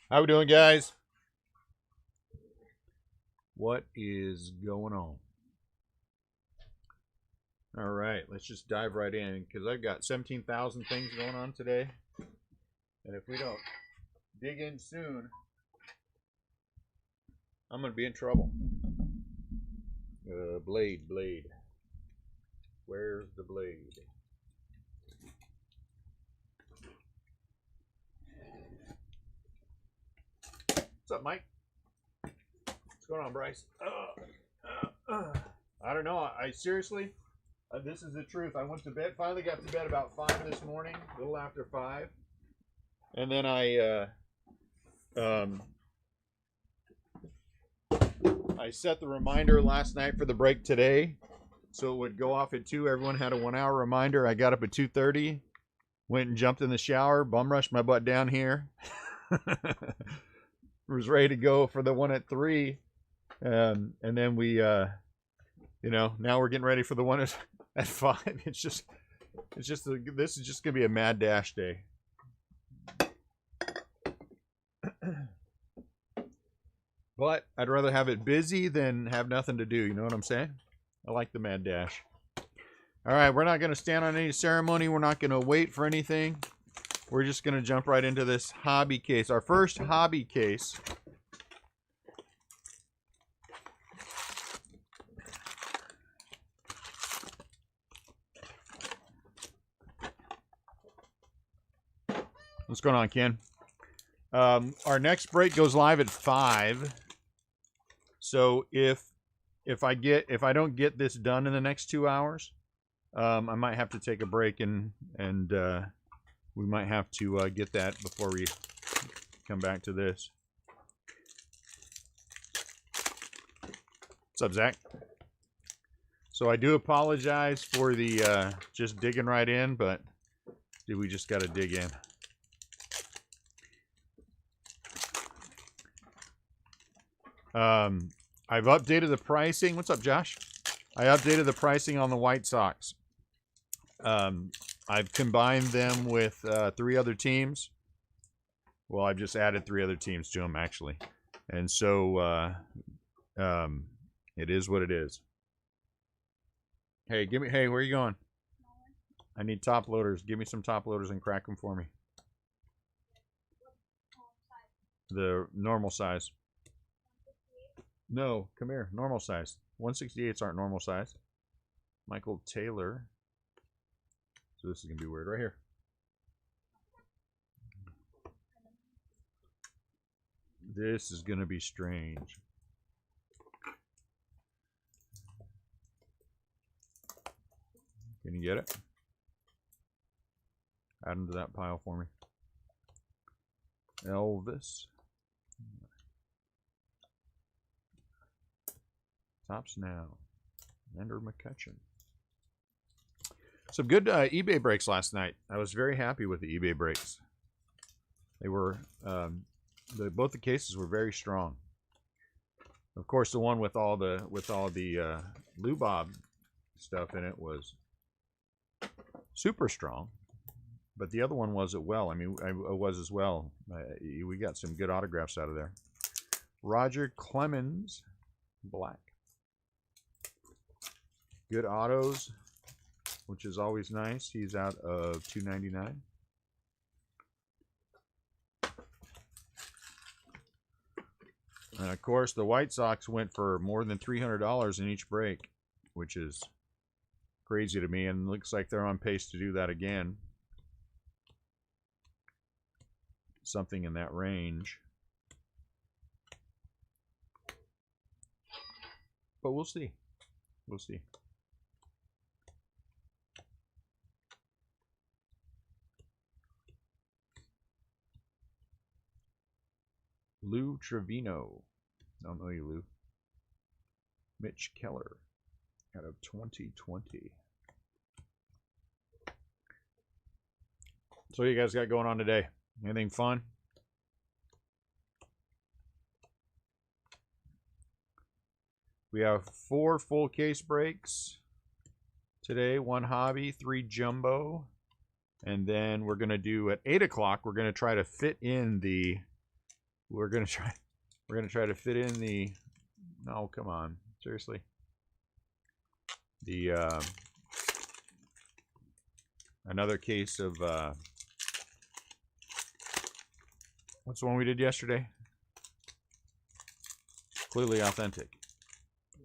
How we doing, guys? What is going on? All right, let's just dive right in because I've got 17,000 things going on today. And if we don't dig in soon, I'm going to be in trouble. Blade. Where's the blade? What's up, Mike? What's going on, Bryce? I don't know. I seriously, this is the truth. I went to bed, finally got to bed about 5 this morning, a little after 5. And then I set the reminder last night for the break today, so it would go off at 2. Everyone had a 1-hour reminder. I got up at 2:30, went and jumped in the shower, bum rushed my butt down here, was ready to go for the one at 3, and then we, now we're getting ready for the one at 5. This is just gonna be a mad dash day. But I'd rather have it busy than have nothing to do. You know what I'm saying? I like the mad dash. All right, we're not going to stand on any ceremony. We're not going to wait for anything. We're just going to jump right into this hobby case. Our first hobby case. What's going on, Ken? Our next break goes live at 5. So if I don't get this done in the next 2 hours, I might have to take a break and we might have to get that before we come back to this. What's up, Zach? So I do apologize for the just digging right in, but dude, we just got to dig in. I've updated the pricing. What's up, Josh? I updated the pricing on the White Sox. I've combined them with 3 other teams. Well, I've just added 3 other teams to them, actually. And so it is what it is. Hey, hey, where are you going? I need top loaders. Give me some top loaders and crack them for me. The normal size. No, come here. Normal size. 168s aren't normal size. Michael Taylor. So this is going to be weird right here. This is going to be strange. Can you get it? Add them to that pile for me. Elvis. Tops now. Andrew McCutcheon. Some good eBay breaks last night. I was very happy with the eBay breaks. They were both the cases were very strong. Of course, the one with all the Lou Bob stuff in it was super strong, but the other one was as well. I mean, I was as well. We got some good autographs out of there. Roger Clemens, black. Good autos, which is always nice. He's out of $2.99. And of course, the White Sox went for more than $300 in each break, which is crazy to me, and looks like they're on pace to do that again. Something in that range. But we'll see. We'll see. Lou Trevino. Don't know you, Lou. Mitch Keller out of 2020. So what you guys got going on today? Anything fun? We have 4 full case breaks today. 1 hobby, 3 jumbo. And then we're going to do at 8 o'clock, we're going to try to fit in the We're gonna try to fit in the. No, come on, seriously. The another case of what's the one we did yesterday? Clearly authentic.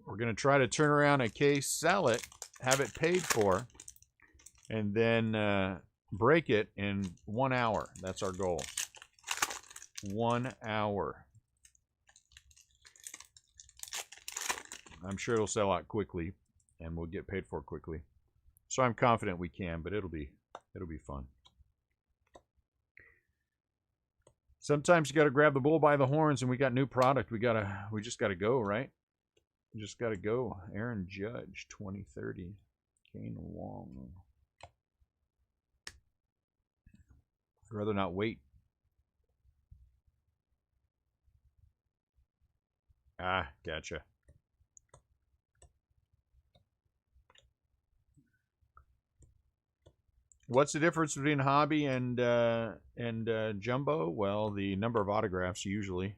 We're gonna try to turn around a case, sell it, have it paid for, and then break it in 1 hour. That's our goal. 1 hour. I'm sure it'll sell out quickly, and we'll get paid for it quickly. So I'm confident we can, but it'll be fun. Sometimes you got to grab the bull by the horns, and we got new product. We just got to go, right? We just got to go. Aaron Judge, 2030. Kane Wong. I'd rather not wait. Ah, gotcha. What's the difference between hobby and jumbo? Well, the number of autographs usually.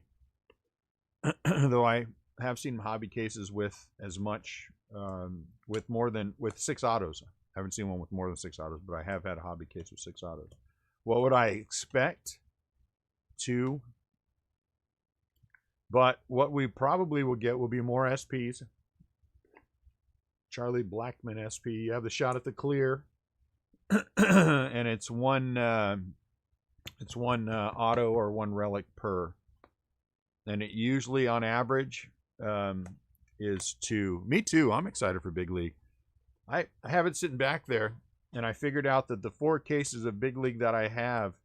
Though I have seen hobby cases with as much, with 6 autos. I haven't seen one with more than 6 autos, but I have had a hobby case with 6 autos. What would I expect? 2. But what we probably will get will be more SPs. Charlie Blackmon SP. You have the shot at the clear. And it's one auto or 1 relic per. And it usually, on average, is 2. Me too. I'm excited for Big League. I have it sitting back there, and I figured out that the 4 cases of Big League that I have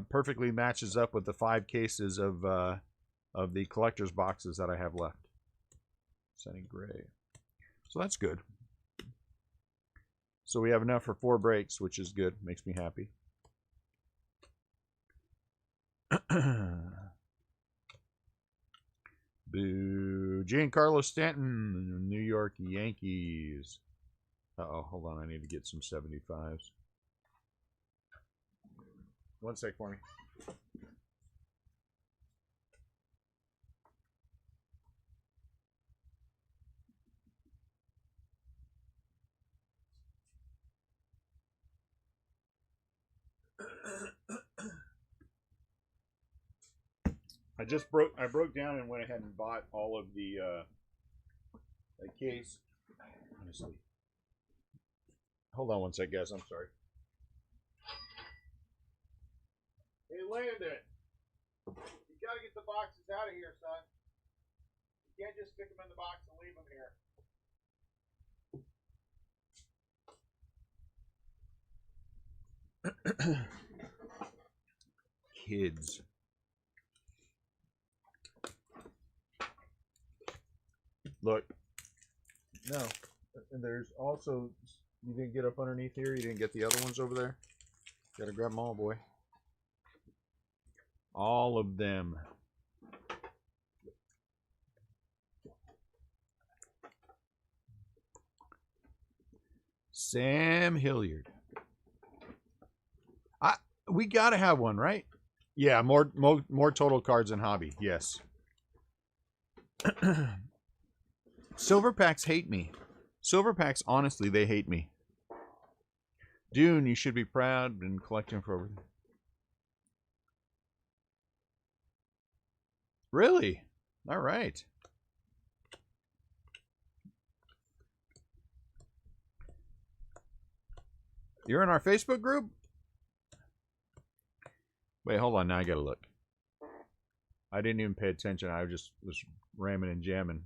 perfectly matches up with the 5 cases of the collector's boxes that I have left. Sunny Gray. So that's good. So we have enough for 4 breaks, which is good. Makes me happy. Boo. Giancarlo Stanton, New York Yankees. Uh-oh, hold on. I need to get some 75s. 1 sec for me. I broke down and went ahead and bought all of the case. Honestly. Hold on 1 sec, guys. I'm sorry. Hey, Landon. You gotta get the boxes out of here, son. You can't just stick them in the box and leave them here. Kids. Look. No. And there's also, you didn't get up underneath here. You didn't get the other ones over there. Gotta grab them all, boy. All of them. Sam Hilliard. We gotta have one, right? Yeah, more total cards than hobby. Yes. Silver packs hate me. Silver packs, honestly, they hate me. Dune, you should be proud and collecting for everything. Really? All right. You're in our Facebook group? Wait, hold on. Now I gotta look. I didn't even pay attention. I just was ramming and jamming.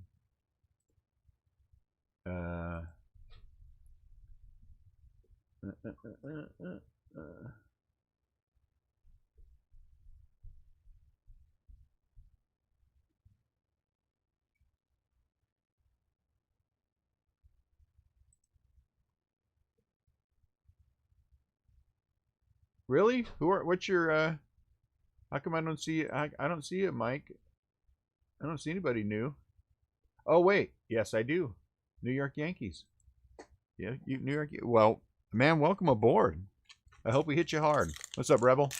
Really? What's your how come I don't see I don't see it, Mike? I don't see anybody new. Oh wait, yes I do. New York Yankees. Yeah, New York. Well, man, welcome aboard. I hope we hit you hard. What's up, Rebel?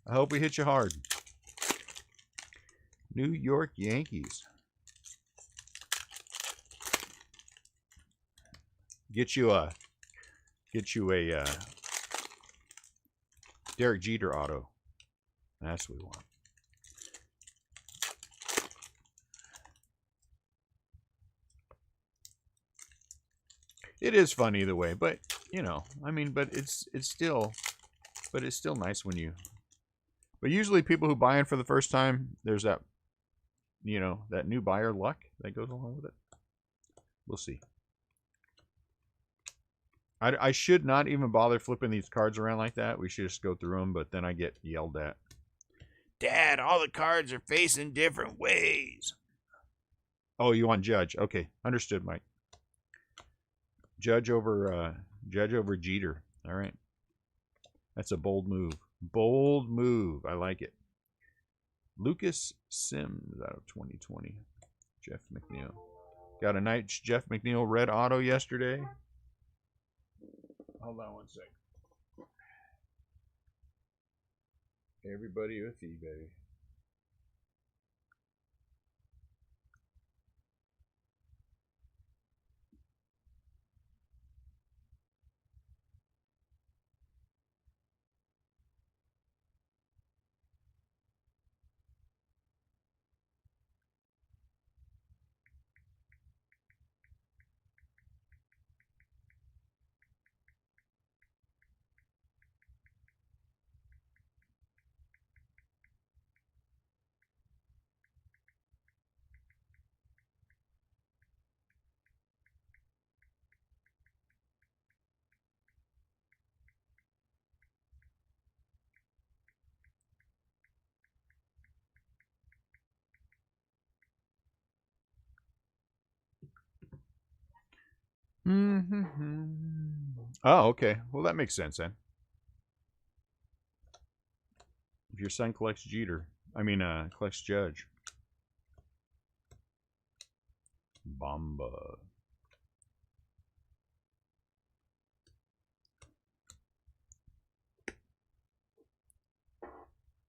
I hope we hit you hard. New York Yankees. Get you a Derek Jeter auto. That's what we want. It is fun either way, but you know, I mean, but it's still nice when you. But usually, people who buy in for the first time, there's that, you know, that new buyer luck that goes along with it. We'll see. I should not even bother flipping these cards around like that. We should just go through them, but then I get yelled at. Dad, all the cards are facing different ways. Oh, you want Judge? Okay, understood, Mike. Judge over Jeter. All right. That's a bold move. Bold move. I like it. Lucas Sims out of 2020. Jeff McNeil. Got a nice Jeff McNeil red auto yesterday. Hold on one sec. Everybody with eBay. Oh, okay. Well, that makes sense then. If your son collects Jeter, collects Judge. Bomba.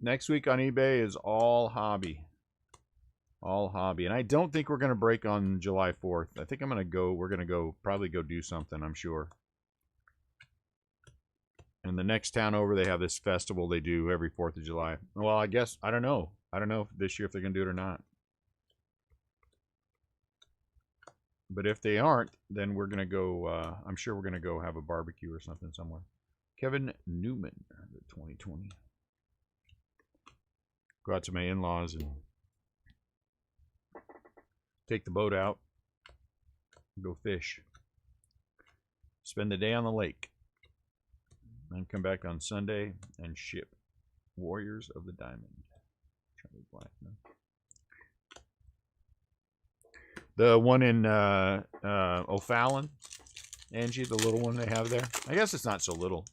Next week on eBay is all hobby. All hobby. And I don't think we're going to break on July 4th. I think we're going to probably go do something, I'm sure. And the next town over, they have this festival they do every 4th of July. Well, I guess, I don't know. I don't know if this year if they're going to do it or not. But if they aren't, then we're going to go, I'm sure we're going to go have a barbecue or something somewhere. Kevin Newman, 2020. Go out to my in-laws and take the boat out, go fish, spend the day on the lake, and come back on Sunday and ship Warriors of the Diamond. Charlie Black, no. The one in O'Fallon, Angie, the little one they have there. I guess it's not so little.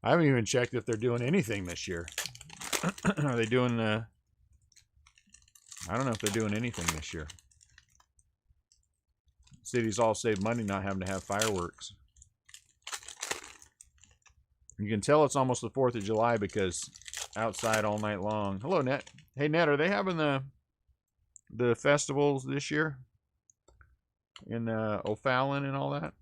I haven't even checked if they're doing anything this year. Are they doing I don't know if they're doing anything this year. Cities all save money not having to have fireworks. You can tell it's almost the 4th of July because outside all night long. Hello, Net. Hey, Net, are they having the festivals this year in O'Fallon and all that?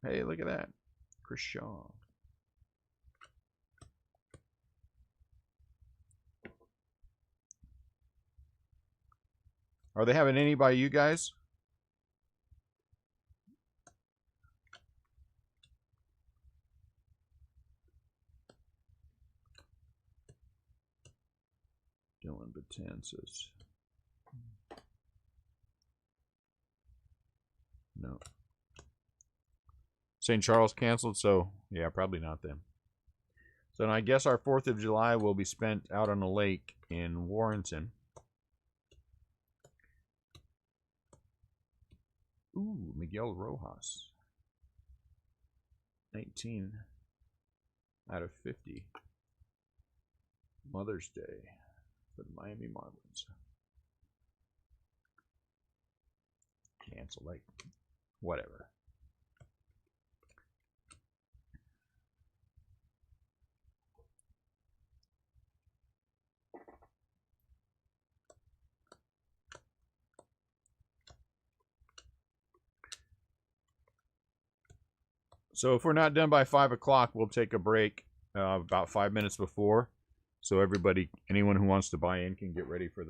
Hey, look at that. Chris Shaw. Are they having any by you guys? Dylan Betances. No. St. Charles canceled, so yeah, probably not them. So I guess our 4th of July will be spent out on a lake in Warrenton. Ooh, Miguel Rojas. 19 out of 50. Mother's Day for the Miami Marlins. cancel. Like, whatever. So if we're not done by 5 o'clock, we'll take a break about 5 minutes before. So everybody, anyone who wants to buy in can get ready for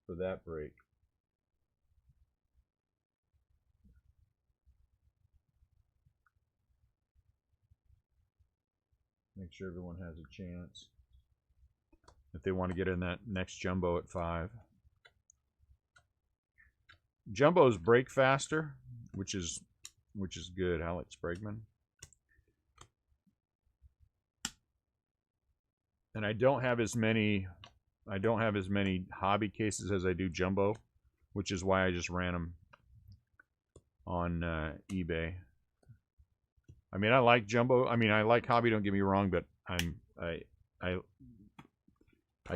that break. Make sure everyone has a chance if they want to get in that next jumbo at 5. Jumbos break faster, which is good. Alex Bregman. And I don't have as many hobby cases as I do jumbo, which is why I just ran them on eBay. I mean, I like jumbo. I mean, I like hobby. Don't get me wrong, but I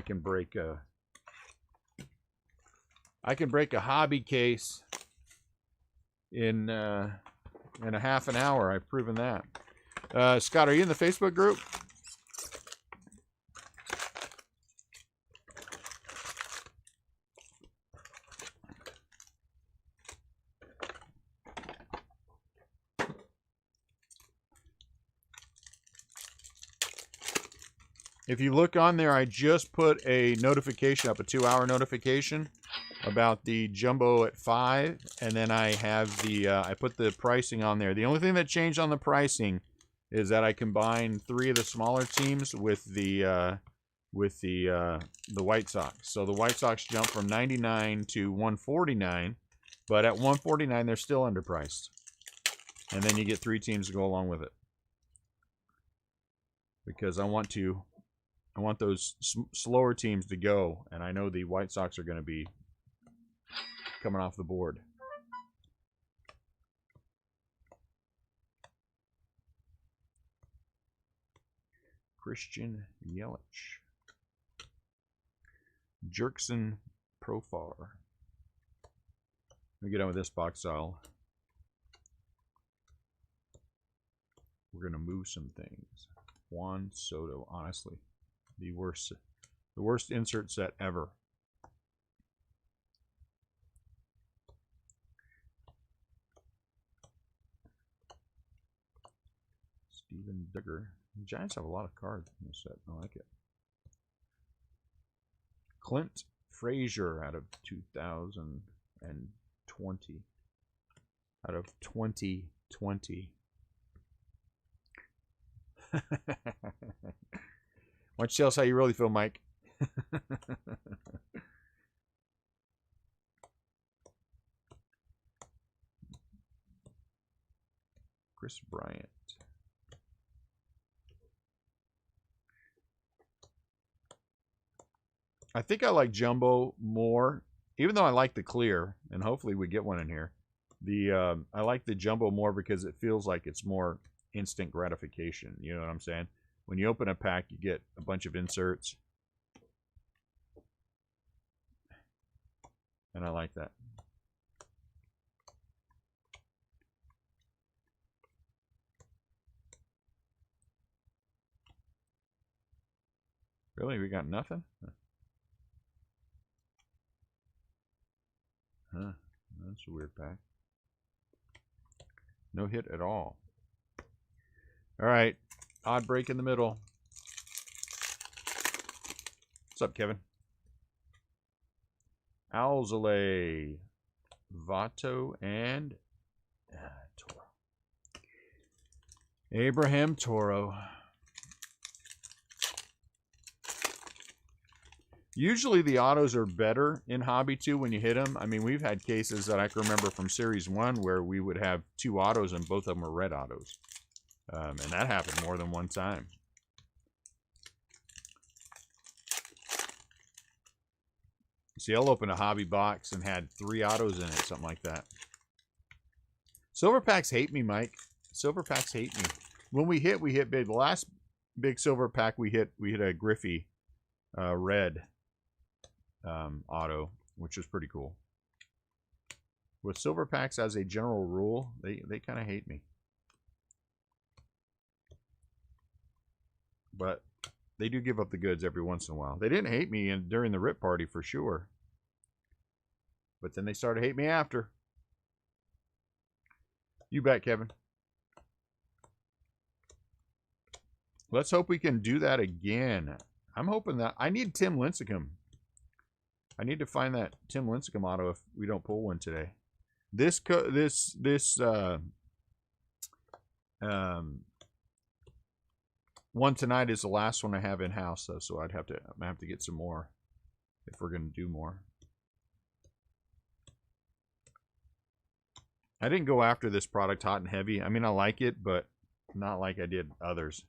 can break a hobby case in a half an hour. I've proven that. Scott, are you in the Facebook group? If you look on there, I just put a notification up, a 2-hour notification about the jumbo at 5, and then I have I put the pricing on there. The only thing that changed on the pricing is that I combined 3 of the smaller teams with the White Sox. So the White Sox jumped from 99 to 149, but at 149 they're still underpriced. And then you get 3 teams to go along with it, because I want those slower teams to go, and I know the White Sox are going to be coming off the board. Christian Yelich. Jerkson Profar. Let me get on with this box style. We're going to move some things. Juan Soto, honestly. The worst insert set ever. Steven Duggar. The Giants have a lot of cards in this set. I like it. Clint Frazier out of 2020. Out of 2020. Why don't you tell us how you really feel, Mike? Chris Bryant. I think I like jumbo more, even though I like the clear, and hopefully we get one in here. I like the jumbo more because it feels like it's more instant gratification. You know what I'm saying? When you open a pack, you get a bunch of inserts. And I like that. Really? We got nothing? Huh. That's a weird pack. No hit at all. All right. Odd break in the middle. What's up, Kevin? Alzolay, Vato, and Toro. Abraham Toro. Usually the autos are better in Hobby 2 when you hit them. I mean, we've had cases that I can remember from Series 1 where we would have 2 autos and both of them were red autos. And that happened more than one time. See, I'll open a hobby box and had 3 autos in it, something like that. Silver packs hate me, Mike. Silver packs hate me. When we hit big. The last big silver pack we hit a Griffey red auto, which was pretty cool. With silver packs, as a general rule, they kind of hate me. But they do give up the goods every once in a while. They didn't hate me during the rip party for sure. But then they started to hate me after. You bet, Kevin. Let's hope we can do that again. I'm hoping that... I need Tim Lincecum. I need to find that Tim Lincecum auto if we don't pull one today. This one tonight is the last one I have in house, though, so I'm gonna have to get some more if we're gonna do more. I didn't go after this product hot and heavy. I mean, I like it, but not like I did others.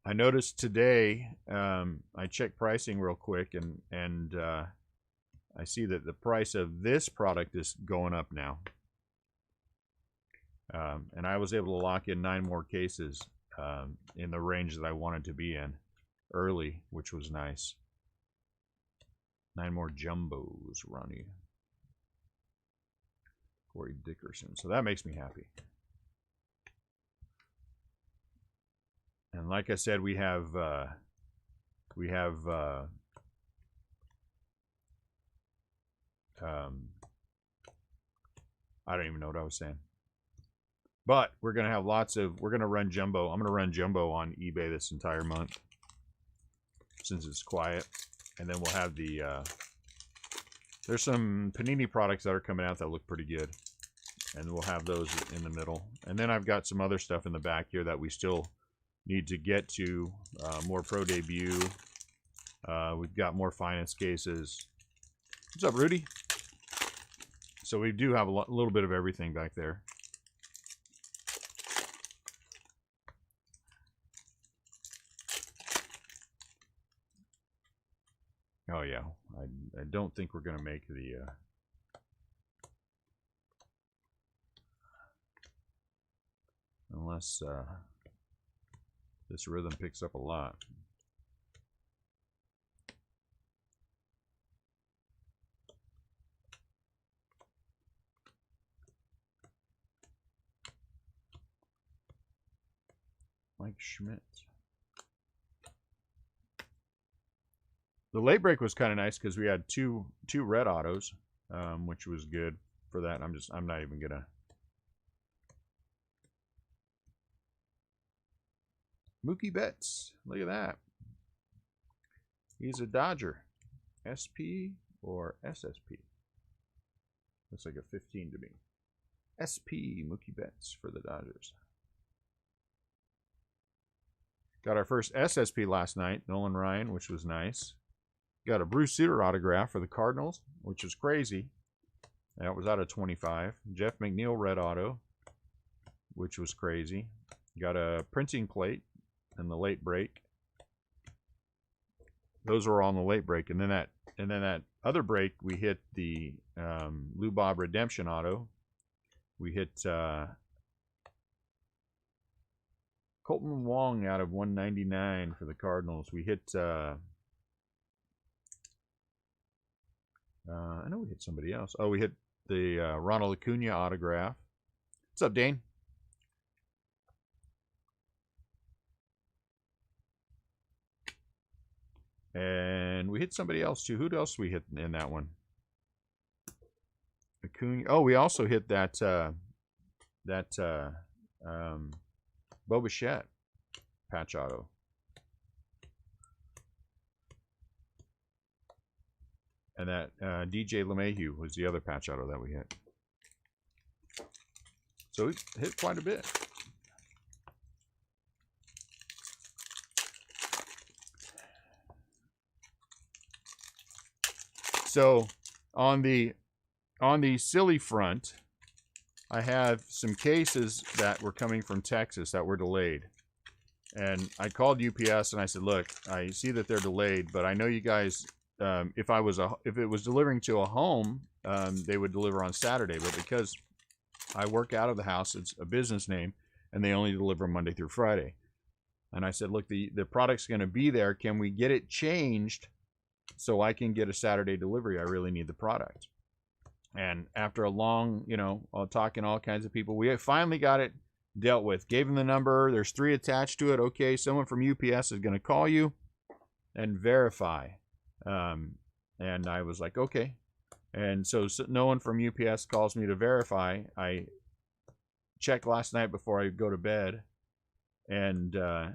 I noticed today, I checked pricing real quick, and I see that the price of this product is going up now. And I was able to lock in 9 more cases in the range that I wanted to be in early, which was nice. 9 more jumbos, Ronnie. Corey Dickerson. So that makes me happy. And like I said, we have I don't even know what I was saying. But we're going to have we're going to run jumbo. I'm going to run jumbo on eBay this entire month since it's quiet. And then we'll have there's some Panini products that are coming out that look pretty good. And we'll have those in the middle. And then I've got some other stuff in the back here that we still need to get to. More Pro Debut. We've got more finance cases. What's up, Rudy? So we do have a little bit of everything back there. Oh yeah, I don't think we're gonna make the unless this rhythm picks up a lot. Mike Schmidt. The late break was kind of nice because we had two red autos, which was good for that. I'm not even gonna. Mookie Betts, look at that. He's a Dodger, SP or SSP. Looks like a 15 to me. SP Mookie Betts for the Dodgers. Got our first SSP last night, Nolan Ryan, which was nice. Got a Bruce Sutter autograph for the Cardinals, which was crazy. That was out of 25. Jeff McNeil red auto, which was crazy. Got a printing plate in the late break. Those were on the late break, and then that other break we hit the Lou Bob redemption auto. We hit Colton Wong out of 199 for the Cardinals. We hit I know we hit somebody else. Oh, we hit the Ronald Acuna autograph. What's up, Dane? And we hit somebody else too. Who else we hit in that one? Acuna. Oh, we also hit that Bo Bichette patch auto. And that DJ LeMahieu was the other patch auto that we hit. So we hit quite a bit. So on the silly front, I have some cases that were coming from Texas that were delayed. And I called UPS and I said, look, I see that they're delayed, but I know you guys, if it was delivering to a home, they would deliver on Saturday. But because I work out of the house, it's a business name, and they only deliver Monday through Friday. And I said, look, the product's going to be there. Can we get it changed so I can get a Saturday delivery? I really need the product. And after a long, talking to all kinds of people, we finally got it dealt with. Gave him the number. There's 3 attached to it. Okay, someone from UPS is going to call you and verify. And I was like, okay. And so no one from UPS calls me to verify. I checked last night before I go to bed, and I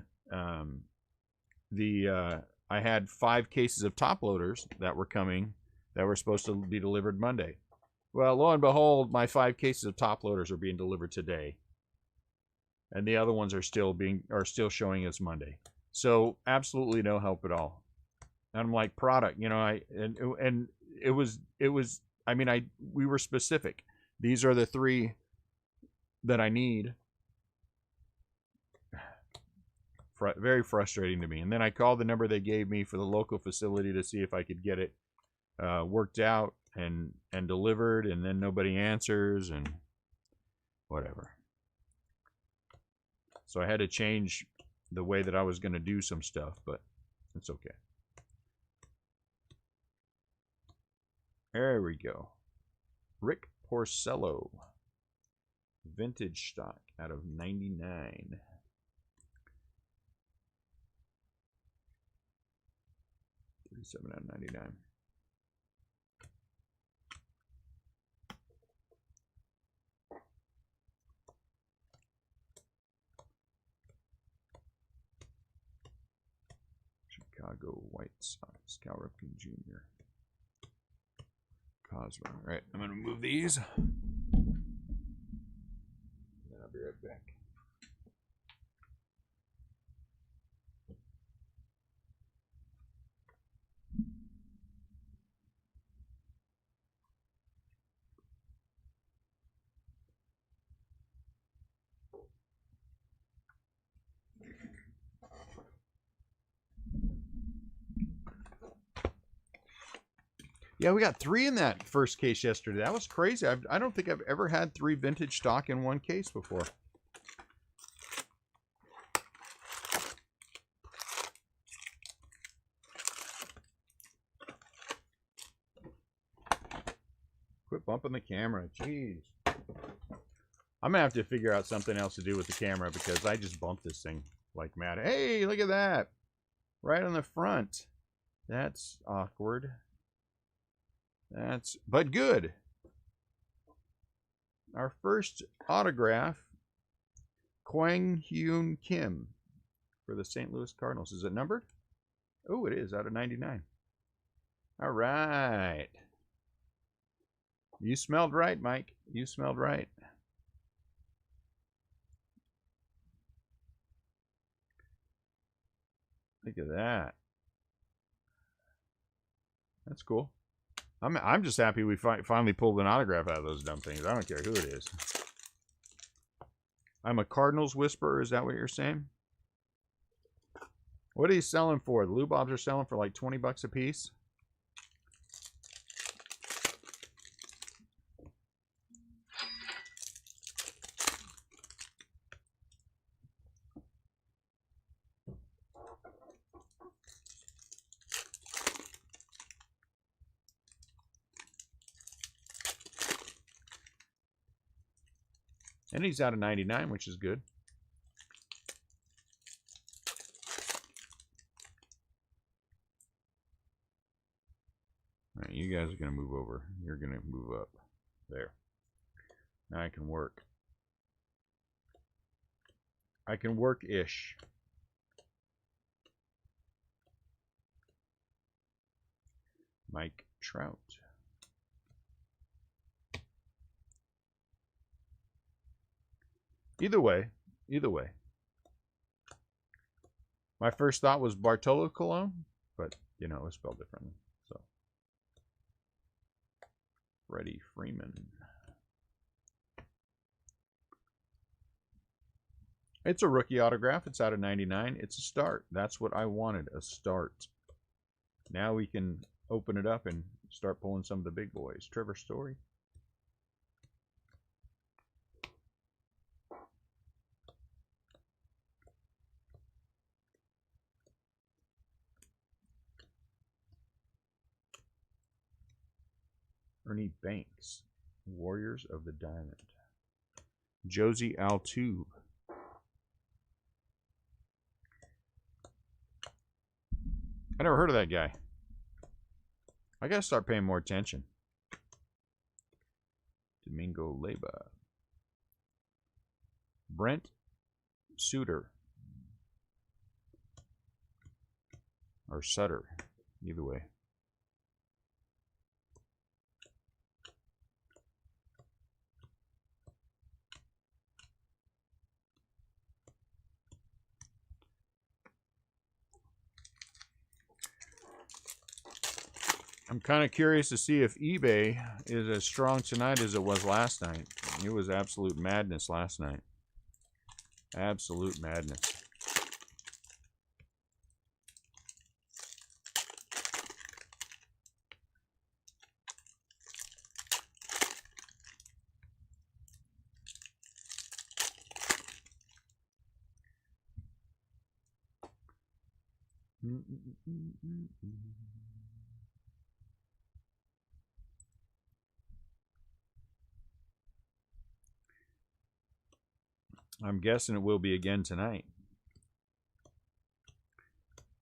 had 5 cases of top loaders that were coming that were supposed to be delivered Monday. Well, lo and behold, my 5 cases of top loaders are being delivered today, and the other ones are still showing as Monday. So absolutely no help at all. And I'm like, product, and it was. I mean, we were specific. These are the 3 that I need. Very frustrating to me. And then I called the number they gave me for the local facility to see if I could get it worked out and delivered, and then nobody answers and whatever. So I had to change the way that I was going to do some stuff, but it's okay. There we go. Rick Porcello. Vintage stock out of 99. $37 out of 99. Chicago White Sox. Cal Ripken Jr. Cosmo. All right, I'm going to move these. And I'll be right back. Yeah, we got 3 in that first case yesterday. That was crazy. I don't think I've ever had 3 vintage stock in one case before. Quit bumping the camera. Jeez. I'm going to have to figure out something else to do with the camera because I just bumped this thing like mad. Hey, look at that. Right on the front. That's awkward. But good. Our first autograph, Kwang Hyun Kim for the St. Louis Cardinals. Is it numbered? Oh, it is, out of 99. All right. You smelled right, Mike. You smelled right. Look at that. That's cool. I'm just happy we finally pulled an autograph out of those dumb things. I don't care who it is. I'm a Cardinals whisperer. Is that what you're saying? What are you selling for? The Lou Bobs are selling for like 20 bucks a piece. And he's out of 99, which is good. All right, you guys are going to move over. You're going to move up. There. Now I can work. I can work-ish. Mike Trout. Either way. My first thought was Bartolo Colon, but, it was spelled differently. So, Freddie Freeman. It's a rookie autograph. It's out of 99. It's a start. That's what I wanted, a start. Now we can open it up and start pulling some of the big boys. Trevor Story. Ernie Banks. Warriors of the Diamond. Josie Altuve. I never heard of that guy. I gotta start paying more attention. Domingo Leyba. Brent Suter. Or Sutter. Either way. I'm kind of curious to see if eBay is as strong tonight as it was last night. It was absolute madness last night. Absolute madness. I'm guessing it will be again tonight.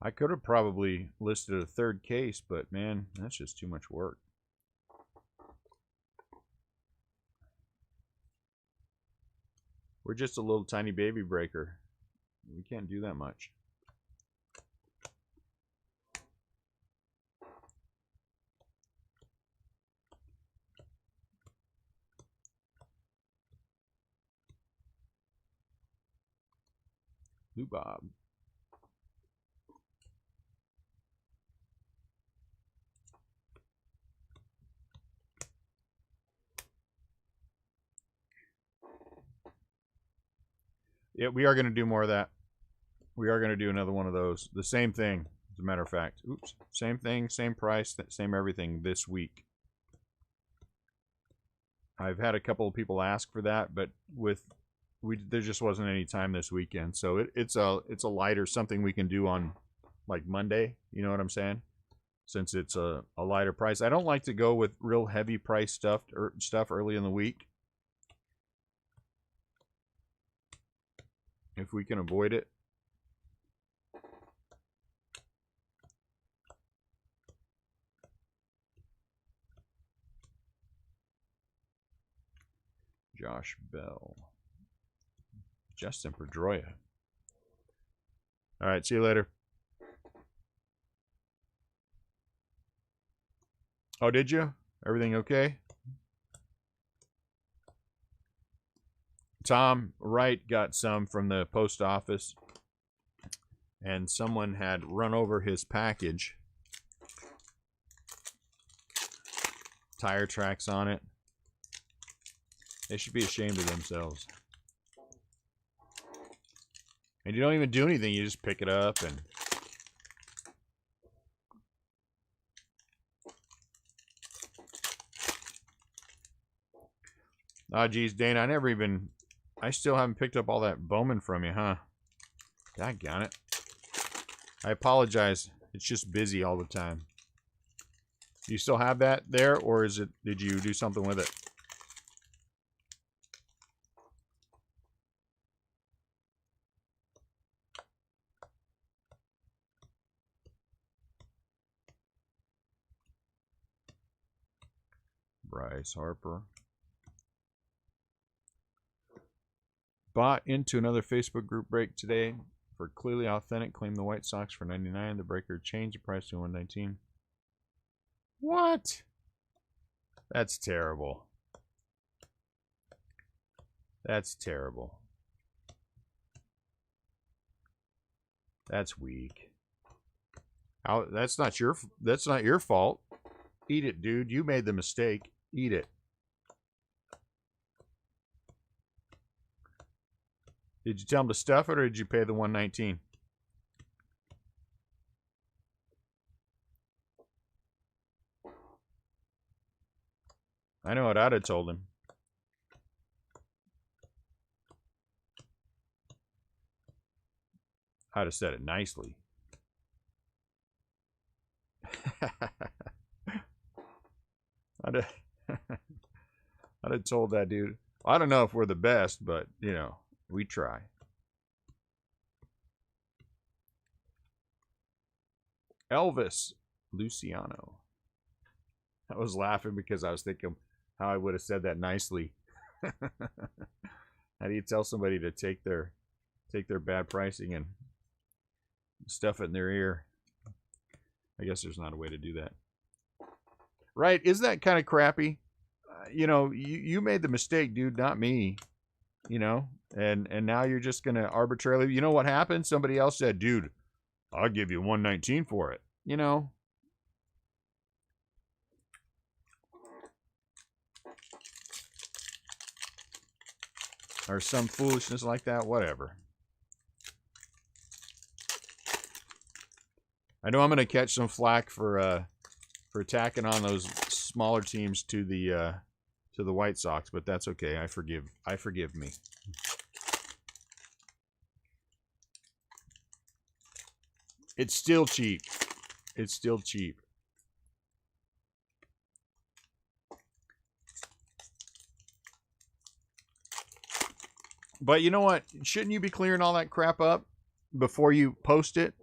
I could have probably listed a third case, but man, that's just too much work. We're just a little tiny baby breaker. We can't do that much. Lou Bob. Yeah, we are going to do more of that. We are going to do another one of those. The same thing, as a matter of fact. Oops. Same thing, same price, same everything this week. I've had a couple of people ask for that, but there just wasn't any time this weekend. So it's a lighter something we can do on like Monday. You know what I'm saying? Since it's a lighter price. I don't like to go with real heavy price stuff early in the week. If we can avoid it. Josh Bell. Justin Pedroia. All right, see you later. Oh, did you? Everything okay? Tom Wright got some from the post office, and someone had run over his package. Tire tracks on it. They should be ashamed of themselves. And you don't even do anything. You just pick it up and... Oh, geez, Dana, I still haven't picked up all that Bowman from you, huh? Daggone it. I apologize. It's just busy all the time. Do you still have that there, or did you do something with it? Bryce Harper. Bought into another Facebook group break today for Clearly Authentic. Claim the White Sox for 99. The breaker changed the price to 119. What? That's terrible. That's terrible. That's weak. That's not your fault. Eat it, dude. You made the mistake. Eat it. Did you tell him to stuff it, or did you pay the 119? I know what I'd have told him. I'd have said it nicely. I'd have told that dude. I don't know if we're the best, but, you know, we try. Elvis Luciano. I was laughing because I was thinking how I would have said that nicely. How do you tell somebody to take their bad pricing and stuff it in their ear? I guess there's not a way to do that. Right? Isn't that kind of crappy? You know, you made the mistake, dude, not me. You know, and now you're just gonna arbitrarily. You know what happened? Somebody else said, "Dude, I'll give you $119 for it." You know. Or some foolishness like that. Whatever. I know I'm gonna catch some flack for tacking on those smaller teams to the White Sox, but that's okay. I forgive me. It's still cheap. It's still cheap. But you know what? Shouldn't you be clearing all that crap up before you post it?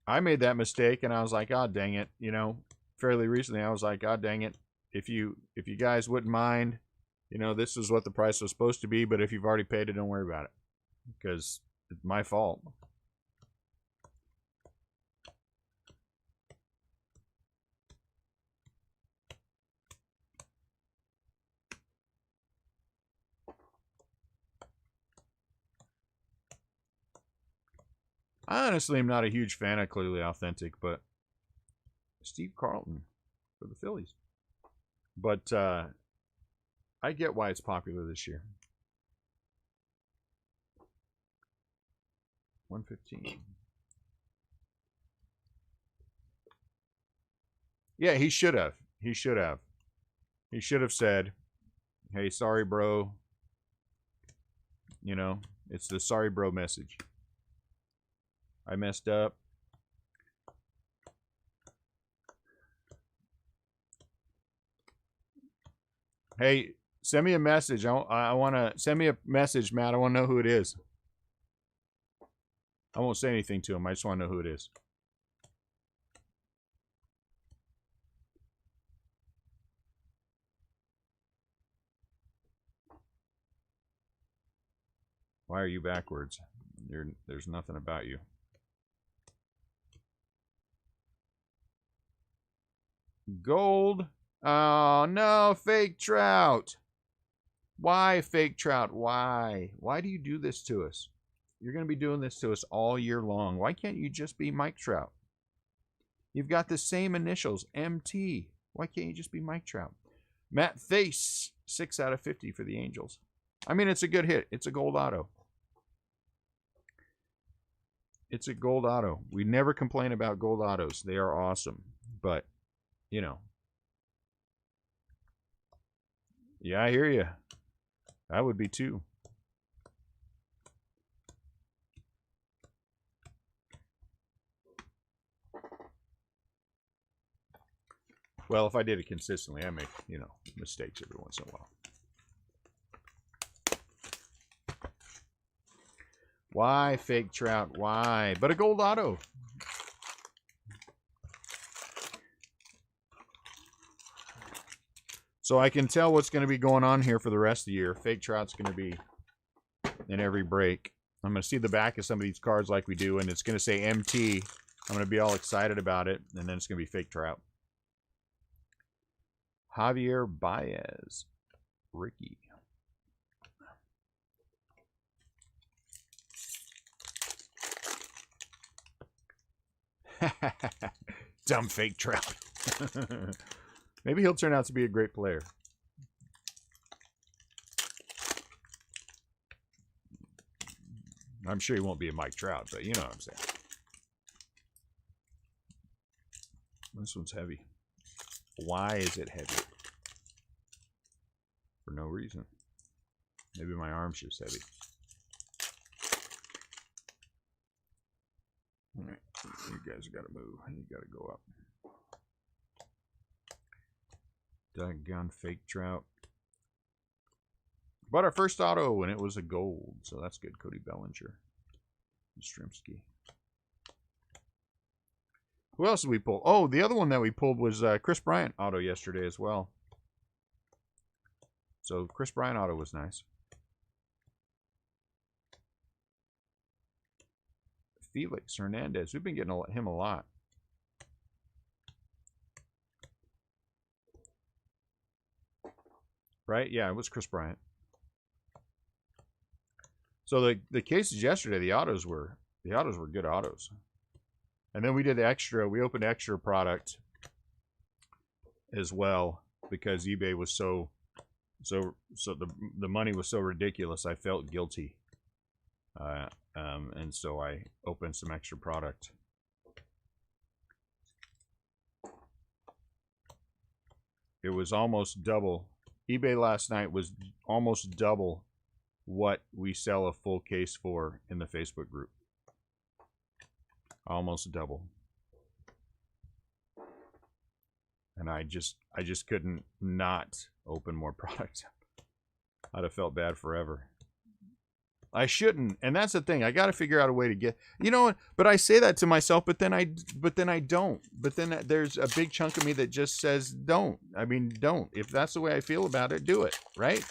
I made that mistake and I was like, "God dang it." You know, fairly recently I was like, "God dang it. If you guys wouldn't mind, you know, this is what the price was supposed to be, but if you've already paid it, don't worry about it. Because it's my fault." I honestly am not a huge fan of Clearly Authentic, but Steve Carlton for the Phillies. But I get why it's popular this year. 115. Yeah, he should have. He should have. He should have said, "Hey, sorry, bro." You know, it's the sorry, bro message. I messed up. Hey, send me a message. I want to send me a message, Matt. I want to know who it is. I won't say anything to him. I just want to know who it is. Why are you backwards? There's nothing about you. Gold. Oh, no. Fake Trout. Why, Fake Trout? Why? Why do you do this to us? You're going to be doing this to us all year long. Why can't you just be Mike Trout? You've got the same initials, MT. Why can't you just be Mike Trout? Matt Face, 6 out of 50 for the Angels. I mean, it's a good hit. It's a gold auto. It's a gold auto. We never complain about gold autos. They are awesome. But, you know. Yeah, I hear you. I would be too. Well, if I did it consistently, I make, you know, mistakes every once in a while. Why, Fake Trout? Why? But a gold auto. So I can tell what's going to be going on here for the rest of the year. Fake Trout's going to be in every break. I'm going to see the back of some of these cards like we do, and it's going to say MT. I'm going to be all excited about it, and then it's going to be Fake Trout. Javier Baez. Ricky. Dumb Fake Trout. Maybe he'll turn out to be a great player. I'm sure he won't be a Mike Trout, but you know what I'm saying. This one's heavy. Why is it heavy? For no reason. Maybe my arm's just heavy. All right, you guys got to move. You got to go up. Doggone fake trout. Bought our first auto and it was a gold, so that's good. Cody Bellinger. Strimsky. Who else did we pull? Oh, the other one that we pulled was Chris Bryant auto yesterday as well. So Chris Bryant auto was nice. Felix Hernandez. We've been getting him a lot. Right? Yeah, it was Chris Bryant. So the cases yesterday, the autos were good autos. And then we did the extra. We opened extra product as well because eBay was so the money was so ridiculous. I felt guilty, and so I opened some extra product. It was almost double. eBay last night was almost double what we sell a full case for in the Facebook group. Almost double. And I just couldn't not open more product. I'd have felt bad forever. I shouldn't, and that's the thing. I got to figure out a way to get, you know. But I say that to myself, but then I don't. But then there's a big chunk of me that just says don't. I mean, don't. If that's the way I feel about it, do it. Right?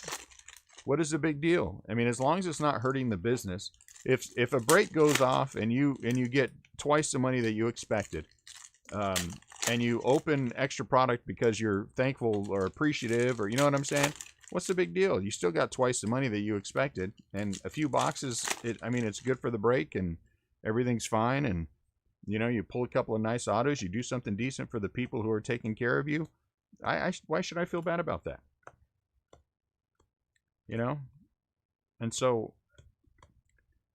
What is the big deal? I mean, as long as it's not hurting the business. If a break goes off and you get twice the money that you expected, and you open extra product because you're thankful or appreciative, or you know what I'm saying? What's the big deal? You still got twice the money that you expected, and a few boxes. I mean, it's good for the break, and everything's fine. And you know, you pull a couple of nice autos, you do something decent for the people who are taking care of you. Why should I feel bad about that? You know, and so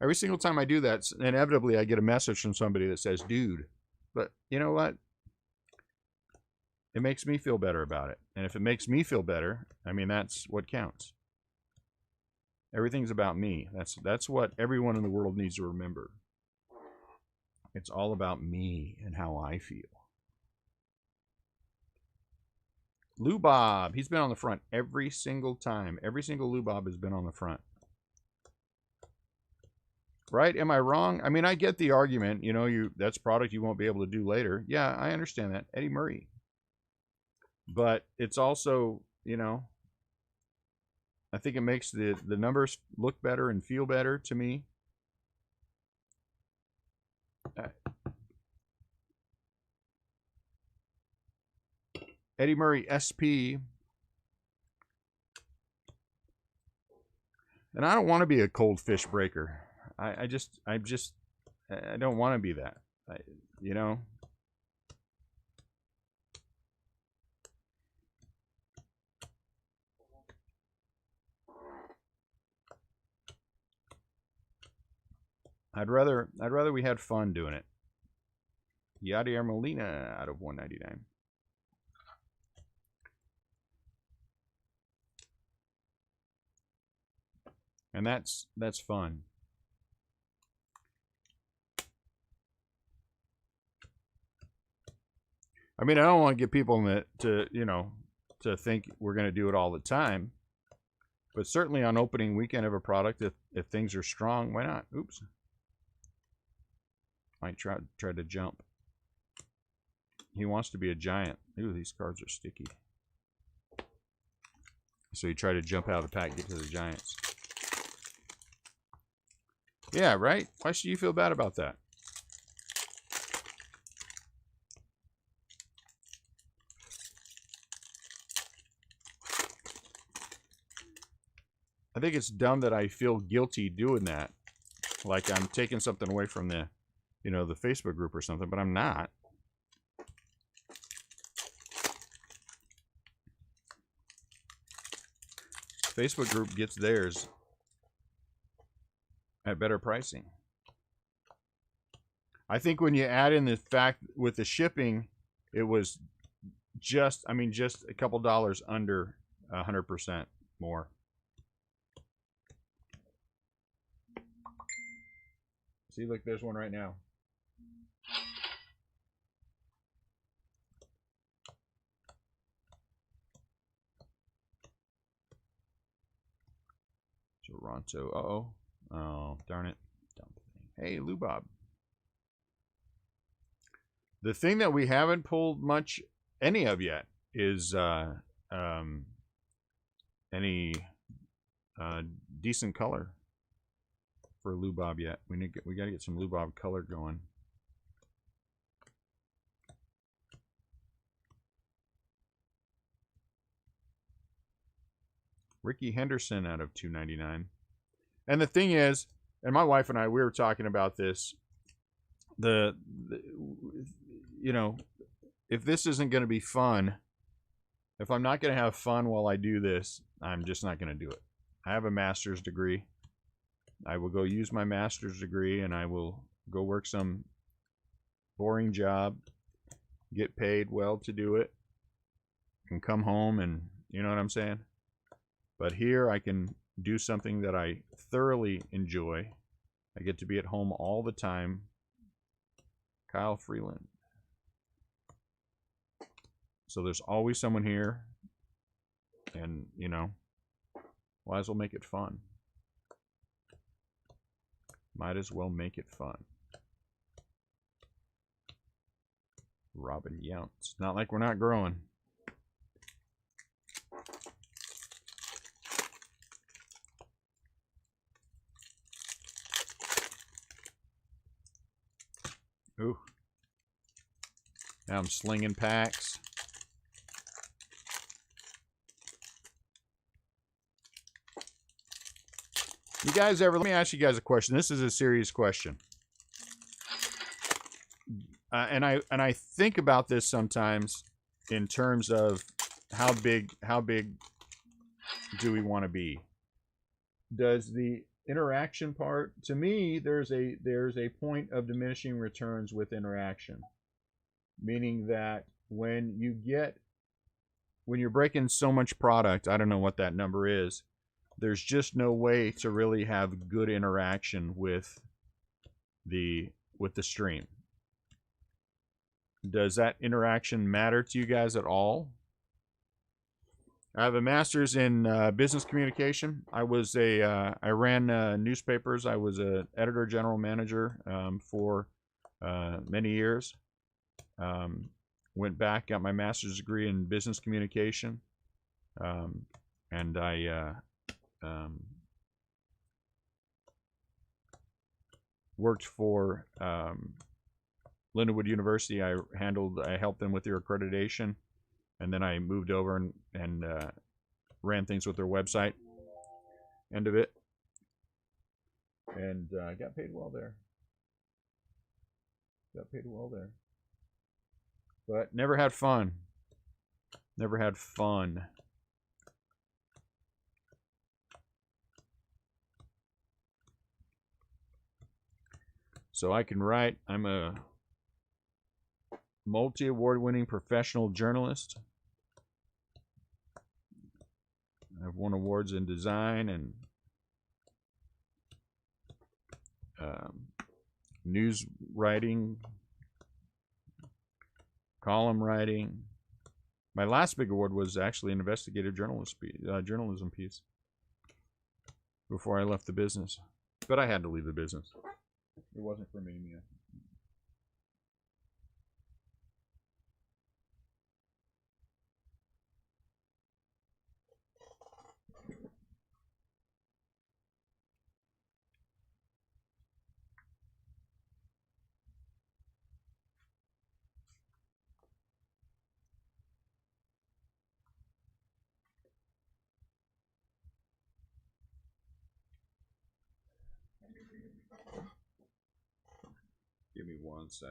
every single time I do that, inevitably I get a message from somebody that says, "Dude," but you know what? It makes me feel better about it. And if it makes me feel better, I mean, that's what counts. Everything's about me. That's what everyone in the world needs to remember. It's all about me and how I feel. Lou Bob, he's been on the front every single time. Every single Lou Bob has been on the front. Right? Am I wrong? I mean, I get the argument, you know, that's product you won't be able to do later. Yeah, I understand that. Eddie Murray. But it's also, you know, I think it makes the numbers look better and feel better to me. Eddie Murray SP. And I don't want to be a cold fish breaker. I don't want to be that. You know. I'd rather we had fun doing it. Yadier Molina out of 199. And that's fun. I mean, I don't want to get people to think we're going to do it all the time. But certainly on opening weekend of a product, if things are strong, why not? Oops. Might try to jump. He wants to be a giant. Ooh, these cards are sticky. So you try to jump out of the pack, get to the giants. Yeah, right? Why should you feel bad about that? I think it's dumb that I feel guilty doing that. Like I'm taking something away from the Facebook group or something, but I'm not. Facebook group gets theirs at better pricing. I think when you add in the fact with the shipping, it was just a couple dollars under 100% more. See, look, there's one right now. Toronto. Uh-oh. Oh, darn it. Dump thing. Hey, Lou Bob. The thing that we haven't pulled much any of yet is any decent color for Lou Bob yet. We got to get some Lou Bob color going. Ricky Henderson out of 299. And the thing is, and my wife and I, we were talking about this. You know, if this isn't going to be fun, if I'm not going to have fun while I do this, I'm just not going to do it. I have a master's degree. I will go use my master's degree and I will go work some boring job, get paid well to do it, and come home and, you know what I'm saying? But here I can do something that I thoroughly enjoy. I get to be at home all the time. Kyle Freeland. So there's always someone here. And, you know, might as well make it fun. Might as well make it fun. Robin Yount. It's not like we're not growing. Ooh. Now I'm slinging packs. You guys ever, let me ask you guys a question. This is a serious question. And I think about this sometimes in terms of how big do we want to be? Does the interaction part, to me, there's a point of diminishing returns with interaction, meaning that when you're breaking so much product, I don't know what that number is, there's just no way to really have good interaction with the stream. Does that interaction matter to you guys at all? I have a master's in business communication. I ran newspapers. I was an editor general manager for many years. Went back, got my master's degree in business communication, and I worked for Lindenwood University. I helped them with their accreditation. And then I moved over and ran things with their website end of it. And I got paid well there. But never had fun. So I can write. I'm a multi-award-winning professional journalist. I've won awards in design and news writing, column writing. My last big award was actually an investigative journalism piece before I left the business. But I had to leave the business. It wasn't for me, Mia. Give me one sec.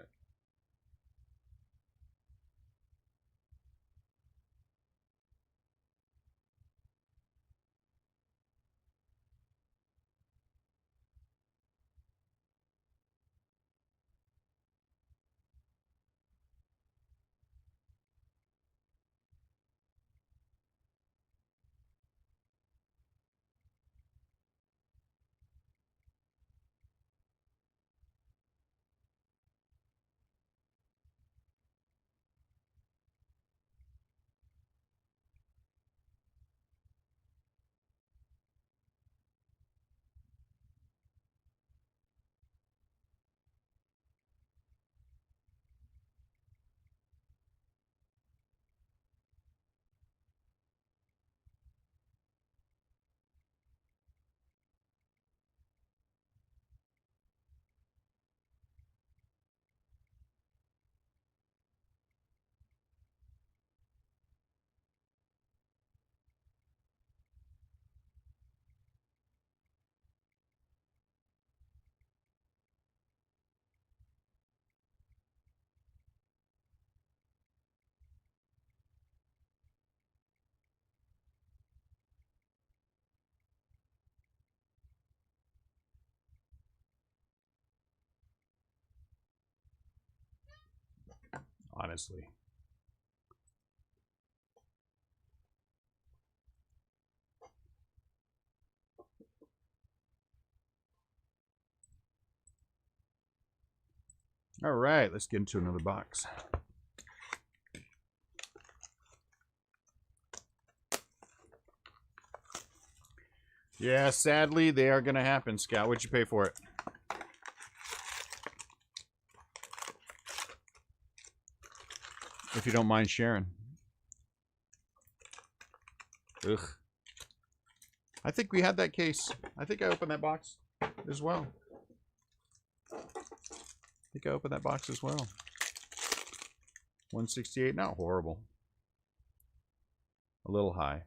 honestly. All right, let's get into another box. Yeah, sadly, they are going to happen, Scout. What'd you pay for it? If you don't mind sharing. Ugh. I think we had that case. I think I opened that box as well. I think I opened that box as well. 168, not horrible. A little high.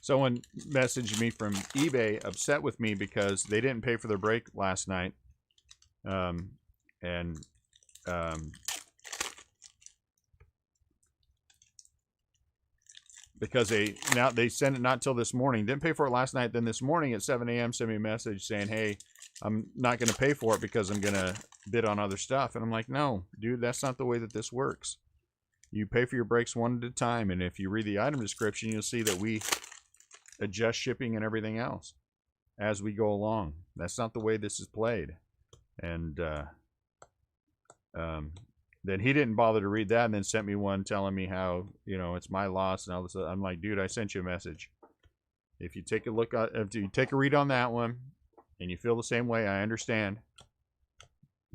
Someone messaged me from eBay upset with me because they didn't pay for their break last night. Because they sent it not till this morning. Didn't pay for it last night. Then this morning at 7 a.m. sent me a message saying, hey, I'm not going to pay for it because I'm going to bid on other stuff. And I'm like, no, dude, that's not the way that this works. You pay for your breaks one at a time. And if you read the item description, you'll see that we adjust shipping and everything else as we go along. That's not the way this is played. And then he didn't bother to read that and then sent me one telling me how, you know, it's my loss and all this. I'm like, dude, I sent you a message. If you take a look at, if you take a read on that one and you feel the same way, I understand.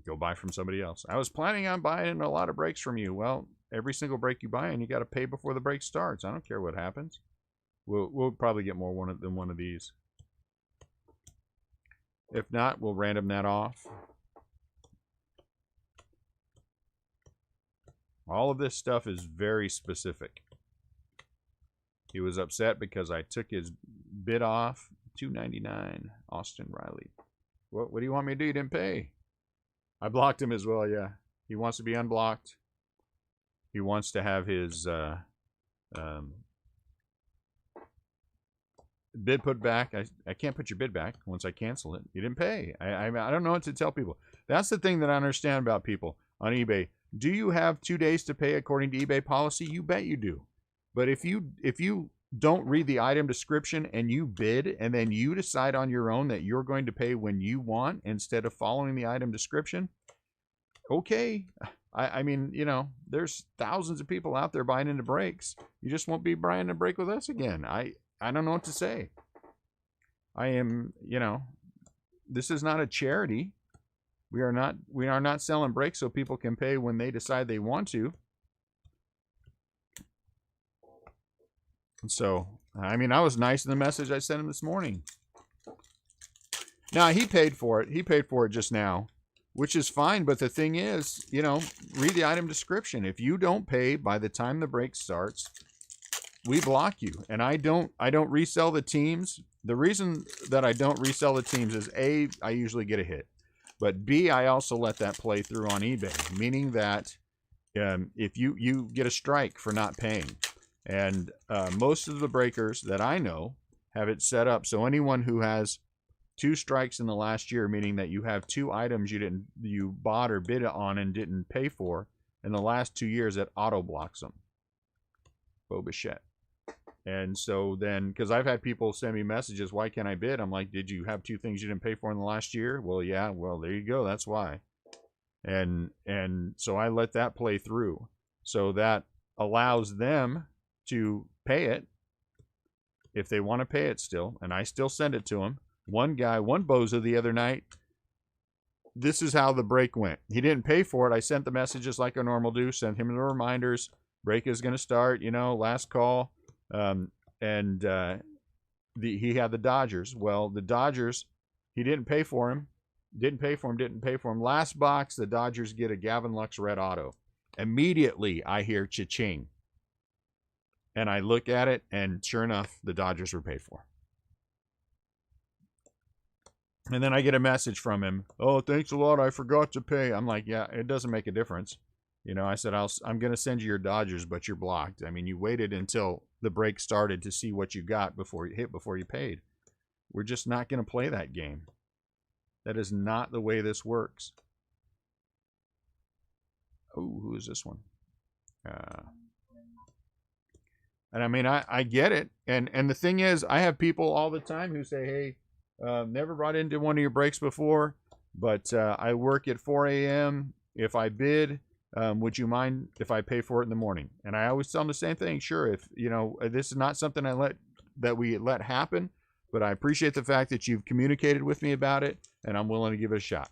Go buy from somebody else. I was planning on buying a lot of breaks from you. Well, every single break you buy and you got to pay before the break starts. I don't care what happens. We'll probably get more than one of these. If not, we'll random that off. All of this stuff is very specific. He was upset because I took his bid off. $2.99. Austin Riley. What do you want me to do? You didn't pay. I blocked him as well, yeah. He wants to be unblocked. He wants to have his bid put back. I can't put your bid back once I cancel it. You didn't pay. I don't know what to tell people. That's the thing that I understand about people on eBay. Do you have 2 days to pay according to eBay policy? You bet you do. But if you don't read the item description and you bid and then you decide on your own that you're going to pay when you want instead of following the item description, okay. I mean, you know, there's thousands of people out there buying into breaks. You just won't be buying a break with us again. I don't know what to say. I am, you know, this is not a charity. We are not selling breaks so people can pay when they decide they want to. And so, I mean, I was nice in the message I sent him this morning. Now, he paid for it. He paid for it just now, which is fine. But the thing is, you know, read the item description. If you don't pay by the time the break starts, we block you. And I don't resell the teams. The reason that I don't resell the teams is A, I usually get a hit. But B, I also let that play through on eBay, meaning that if you get a strike for not paying. And most of the breakers that I know have it set up. So anyone who has 2 strikes in the last year, meaning that you have 2 items you bought or bid on and didn't pay for in the last 2 years, it auto blocks them. Bo Bichette. And so then, because I've had people send me messages, why can't I bid? I'm like, did you have 2 things you didn't pay for in the last year? Well, yeah. Well, there you go. That's why. And so I let that play through. So that allows them to pay it if they want to pay it still. And I still send it to them. One guy, one bozo the other night, this is how the break went. He didn't pay for it. I sent the messages like I normal do, sent him the reminders. Break is going to start, you know, last call. He had the Dodgers. Well, the Dodgers, he didn't pay for him. Didn't pay for him. Last box, the Dodgers get a Gavin Lux red auto. Immediately, I hear cha-ching. And I look at it, and sure enough, the Dodgers were paid for. And then I get a message from him. Oh, thanks a lot. I forgot to pay. I'm like, yeah, it doesn't make a difference. You know, I said, I'm going to send you your Dodgers, but you're blocked. I mean, you waited until the break started to see what you got before you paid. We're just not going to play that game. That is not the way this works. Oh, who is this one? And I mean, I get it. And the thing is, I have people all the time who say, hey, never brought into one of your breaks before, but I work at 4 a.m. If I bid, would you mind if I pay for it in the morning? And I always tell them the same thing. Sure, if, you know, this is not something we let happen, but I appreciate the fact that you've communicated with me about it, and I'm willing to give it a shot.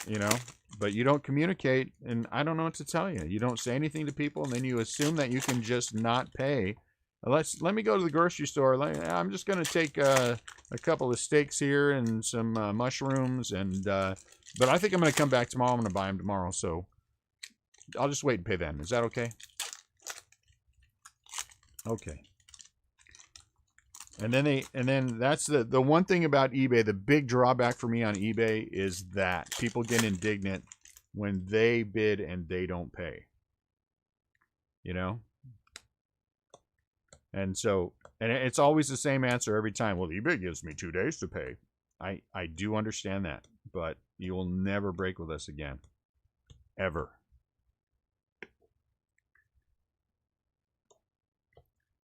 You know, but you don't communicate, and I don't know what to tell you. You don't say anything to people, and then you assume that you can just not pay. Let me go to the grocery store. I'm just going to take a couple of steaks here and some mushrooms, and but I think I'm going to come back tomorrow. I'm going to buy them tomorrow, so I'll just wait and pay then. Is that okay? Okay. And then that's the one thing about eBay. The big drawback for me on eBay is that people get indignant when they bid and they don't pay. You know? And so, and it's always the same answer every time. Well, eBay gives me 2 days to pay. I do understand that, but you will never break with us again. Ever.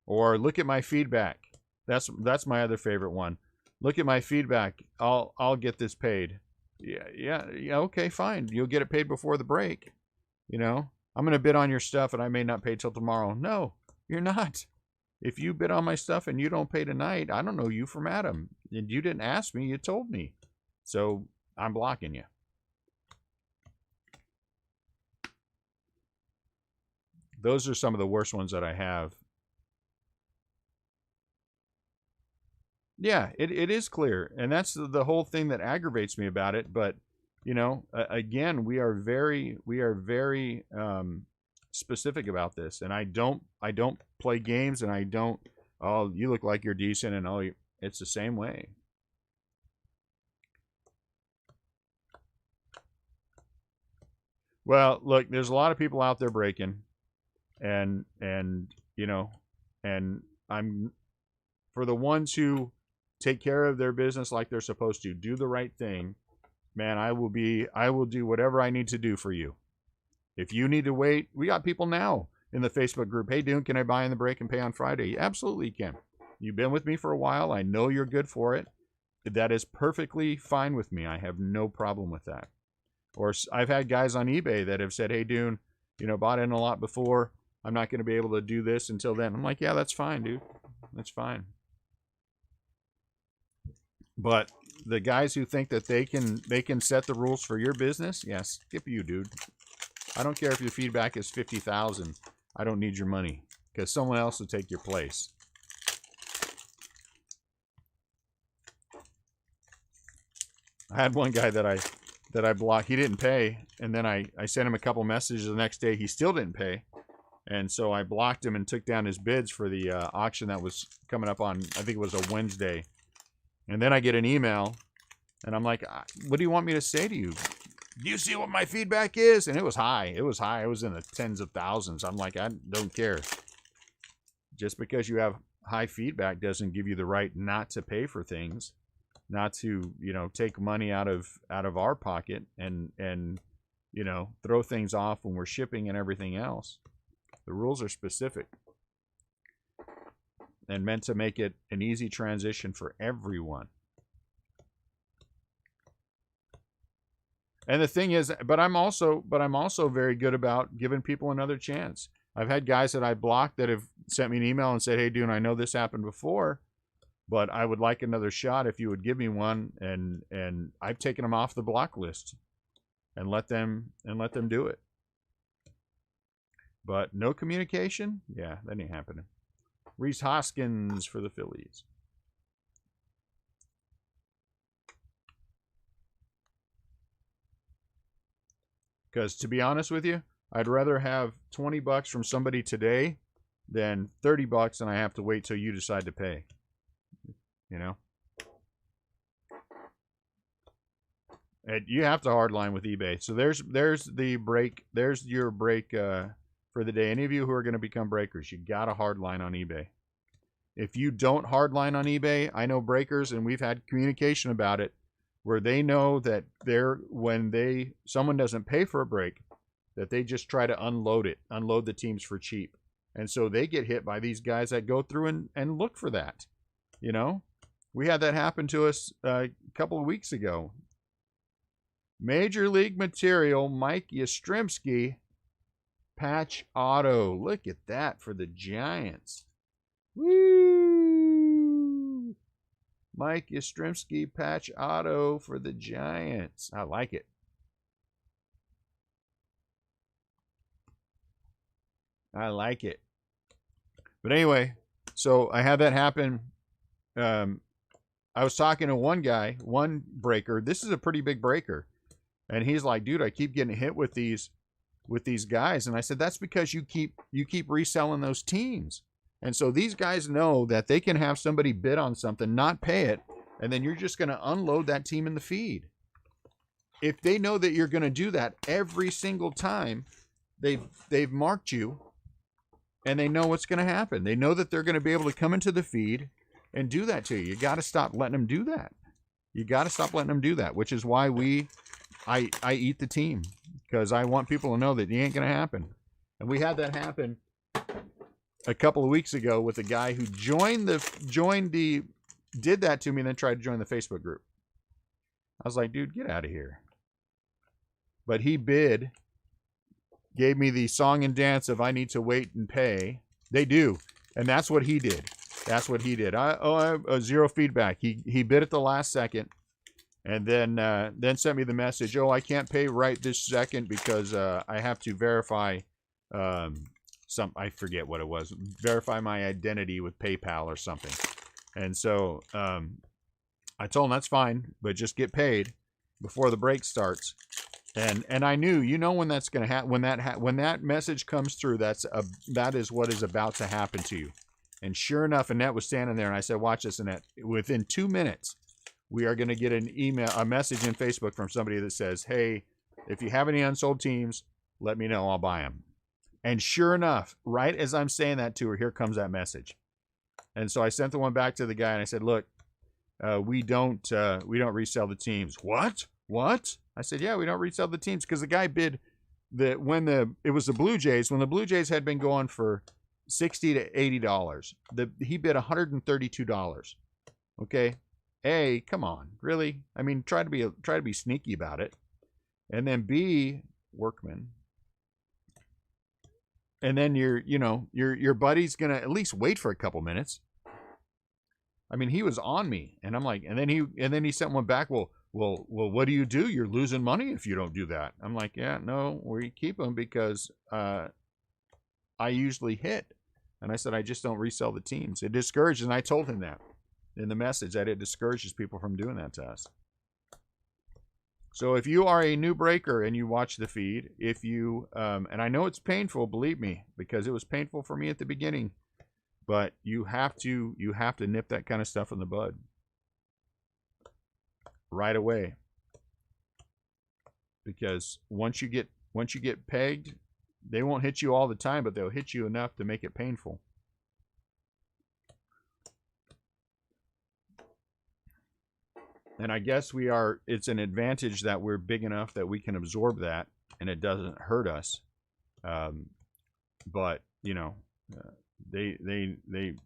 Or look at my feedback. That's my other favorite one. Look at my feedback. I'll get this paid. Yeah. Okay, fine. You'll get it paid before the break. You know, I'm gonna bid on your stuff, and I may not pay till tomorrow. No, you're not. If you bid on my stuff and you don't pay tonight, I don't know you from Adam. And you didn't ask me. You told me. So I'm blocking you. Those are some of the worst ones that I have. Yeah, it is clear, and that's the whole thing that aggravates me about it. But you know, again, we are very specific about this, and I don't play games, and I don't. Oh, you look like you're decent, and oh, it's the same way. Well, look, there's a lot of people out there breaking, and you know, and I'm for the ones who take care of their business like they're supposed to, do the right thing, man, I will do whatever I need to do for you. If you need to wait, we got people now in the Facebook group. Hey, Dune, can I buy in the break and pay on Friday? Absolutely, you can. You've been with me for a while. I know you're good for it. That is perfectly fine with me. I have no problem with that. Or I've had guys on eBay that have said, hey, Dune, you know, bought in a lot before. I'm not going to be able to do this until then. I'm like, yeah, that's fine, dude. That's fine. But the guys who think that they can set the rules for your business, yes, skip you, dude. I don't care if your feedback is 50,000. I don't need your money because someone else will take your place. I had one guy that I blocked. He didn't pay, and then I sent him a couple messages the next day. He still didn't pay, and so I blocked him and took down his bids for the auction that was coming up on, I think it was a Wednesday. And then I get an email, and I'm like, what do you want me to say to you? Do you see what my feedback is? And it was high. It was high. It was in the tens of thousands. I'm like, I don't care. Just because you have high feedback doesn't give you the right not to pay for things, not to, you know, take money out of our pocket and you know, throw things off when we're shipping and everything else. The rules are specific and meant to make it an easy transition for everyone. And the thing is, but I'm also very good about giving people another chance. I've had guys that I blocked that have sent me an email and said, hey, Dune, I know this happened before, but I would like another shot if you would give me one. And I've taken them off the block list and let them do it. But no communication? Yeah, that ain't happening. Reese Hoskins for the Phillies. Because to be honest with you, I'd rather have 20 bucks from somebody today than 30 bucks and I have to wait till you decide to pay. You know? And you have to hardline with eBay. So there's the break. There's your break for the day. Any of you who are going to become breakers, you got to hardline on eBay. If you don't hardline on eBay, I know breakers, and we've had communication about it, where they know that someone doesn't pay for a break, that they just try to unload the teams for cheap. And so they get hit by these guys that go through and look for that. You know, we had that happen to us a couple of weeks ago. Major League Material, Mike Yastrzemski, patch auto. Look at that for the Giants. Woo! Mike Yastrzemski, patch auto for the Giants. I like it. I like it. But anyway, so I had that happen. I was talking to one guy, one breaker. This is a pretty big breaker. And he's like, dude, I keep getting hit with these guys. And I said, that's because you keep reselling those teams. And so these guys know that they can have somebody bid on something, not pay it, and then you're just going to unload that team in the feed. If they know that you're going to do that every single time, they've marked you, and they know what's going to happen. They know that they're going to be able to come into the feed and do that to you. You got to stop letting them do that. You got to stop letting them do that, which is why I eat the team, because I want people to know that it ain't going to happen. And we had that happen a couple of weeks ago with a guy who did that to me and then tried to join the Facebook group. I was like, dude, get out of here. But he gave me the song and dance of I need to wait and pay. They do. And that's what he did. That's what he did. I zero feedback. He bid at the last second, and then sent me the message, oh, I can't pay right this second because I have to verify I forget what it was, verify my identity with PayPal or something. And so I told him that's fine, but just get paid before the break starts. And I knew, when that's going to happen, when that message comes through, that is what is about to happen to you. And sure enough, Annette was standing there, and I said, watch this, Annette. Within 2 minutes, we are going to get a message in Facebook from somebody that says, hey, if you have any unsold teams, let me know, I'll buy them. And sure enough, right as I'm saying that to her, here comes that message. And so I sent the one back to the guy, and I said, look, we don't resell the teams. What? I said, yeah, we don't resell the teams, because the guy bid it was the Blue Jays, when the Blue Jays had been going for $60 to $80, he bid $132. Okay, A, come on, really? I mean, try to be sneaky about it, and then B, workman, and then your buddy's gonna at least wait for a couple minutes. I mean, he was on me, and I'm like, and then he sent one back. Well, what do? You're losing money if you don't do that. I'm like, yeah, no, we keep them because I usually hit. And I said, I just don't resell the teams. It discourages, and I told him that in the message, that it discourages people from doing that to us. So if you are a new breaker and you watch the feed, and I know it's painful, believe me, because it was painful for me at the beginning, but you have to nip that kind of stuff in the bud right away. Because once you get pegged, they won't hit you all the time, but they'll hit you enough to make it painful. And I guess it's an advantage that we're big enough that we can absorb that and it doesn't hurt us. But, they ain't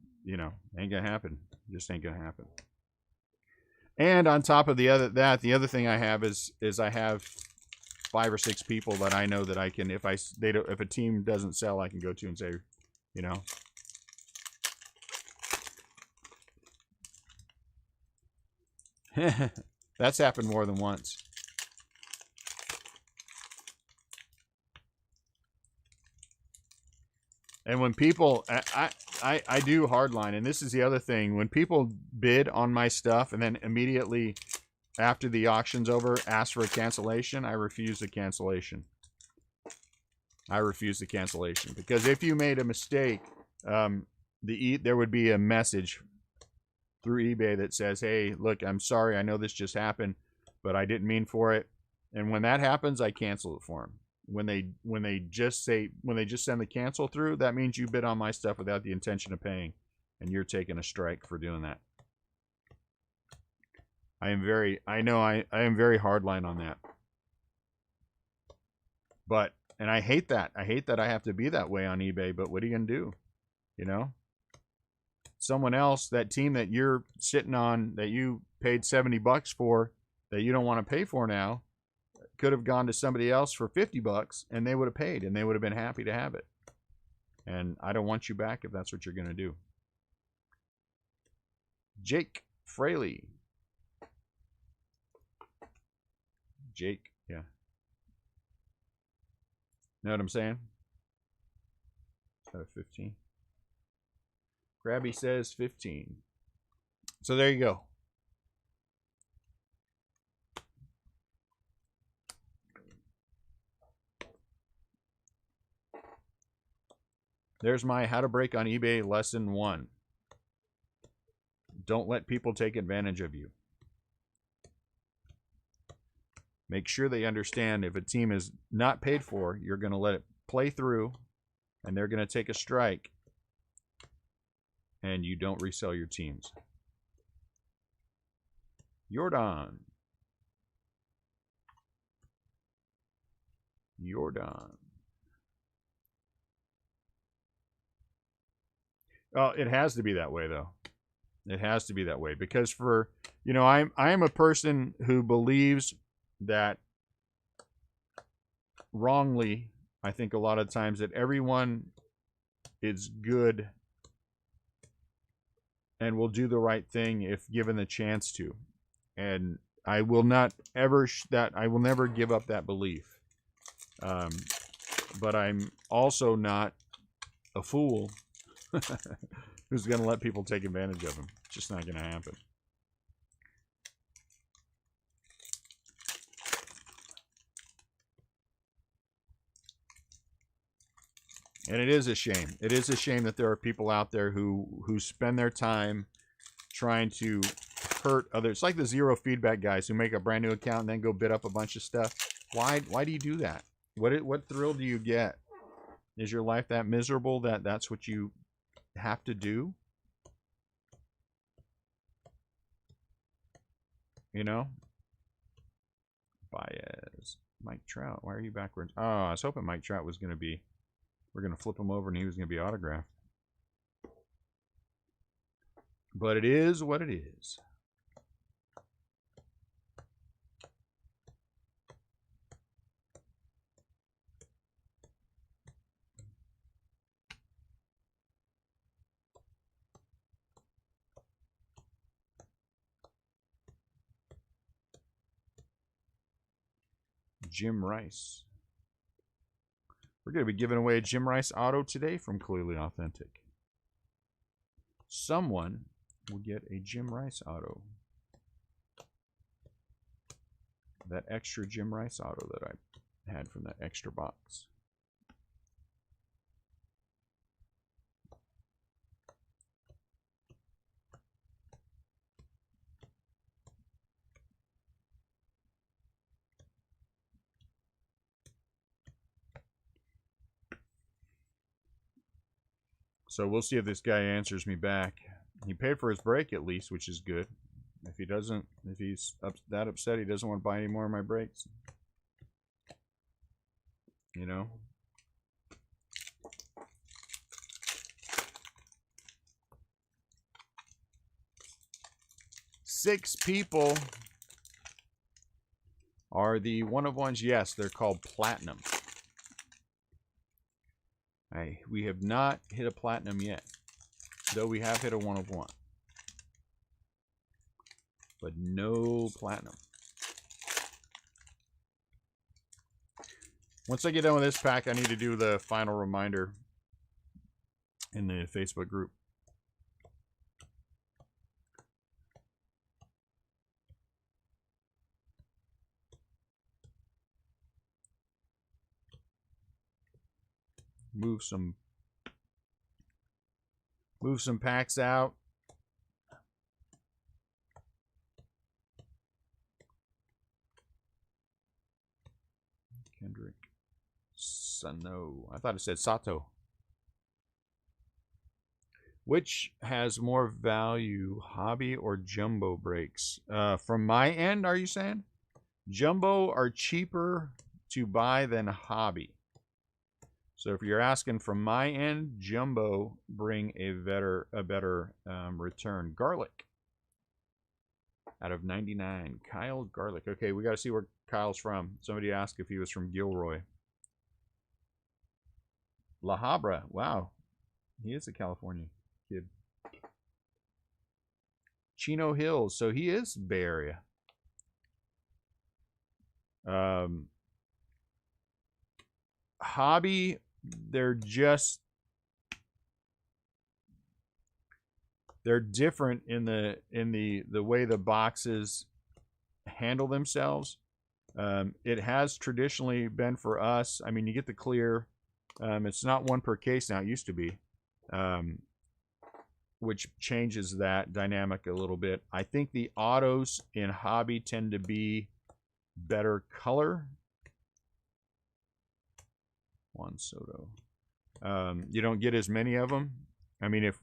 gonna happen. Just ain't gonna happen. And on top of the other thing I have is I have 5 or 6 people that I know that I can, if a team doesn't sell, I can go to and say, that's happened more than once. And when people, I do hardline, and this is the other thing. When people bid on my stuff and then immediately after the auction's over ask for a cancellation, I refuse the cancellation. Because if you made a mistake, there would be a message through eBay that says, hey, look, I'm sorry, I know this just happened, but I didn't mean for it. And when that happens, I cancel it for them. When they just send the cancel through, that means you bid on my stuff without the intention of paying, and you're taking a strike for doing that. I am very hardline on that. But, and I hate that. I hate that I have to be that way on eBay, but what are you going to do? You know? Someone else, that team that you're sitting on, that you paid $70 for, that you don't want to pay for now, could have gone to somebody else for $50 and they would have paid and they would have been happy to have it. And I don't want you back if that's what you're going to do. Jake Fraley. Jake, yeah. Know what I'm saying? Out of 15. Grabby says 15. So there you go. There's my how to break on eBay lesson 1. Don't let people take advantage of you. Make sure they understand if a team is not paid for, you're going to let it play through, and they're going to take a strike, and you don't resell your teams. Jordan. Oh, it has to be that way, though. It has to be that way because I am a person who believes that wrongly, I think a lot of times, that everyone is good and will do the right thing if given the chance to. And I will not ever I will never give up that belief. But I'm also not a fool who's going to let people take advantage of him. It's just not going to happen. And it is a shame. It is a shame that there are people out there who spend their time trying to hurt others. It's like the zero feedback guys who make a brand new account and then go bid up a bunch of stuff. Why do you do that? What thrill do you get? Is your life that miserable that that's what you have to do? You know? Baez. Mike Trout. Why are you backwards? Oh, I was hoping Mike Trout was going to be... We're going to flip him over and he was going to be autographed. But it is what it is. Jim Rice. We're going to be giving away a Jim Rice auto today from Clearly Authentic. Someone will get a Jim Rice auto. That extra Jim Rice auto that I had from that extra box. So we'll see if this guy answers me back. He paid for his break at least, which is good. If he doesn't, if he's that upset, he doesn't want to buy any more of my breaks. You know? Six people are the one of ones. Yes, they're called platinum. We have not hit a platinum yet, though we have hit a one of one. But no platinum. Once I get done with this pack, I need to do the final reminder in the Facebook group. Move some packs out. Sano. I thought it said Sato. Which has more value, hobby or jumbo breaks? From my end, are you saying? Jumbo are cheaper to buy than hobby. So if you're asking from my end, jumbo bring a better return. Garlic out of 99. Kyle Garlic. Okay, we got to see where Kyle's from. Somebody asked if he was from Gilroy. La Habra. Wow, he is a California kid. Chino Hills. So he is Bay Area. Hobby, they're different in the way the boxes handle themselves. It has traditionally been for us. I mean, you get the clear. It's not one per case now. It used to be, which changes that dynamic a little bit. I think the autos in hobby tend to be better color. Juan Soto. You don't get as many of them. I mean, if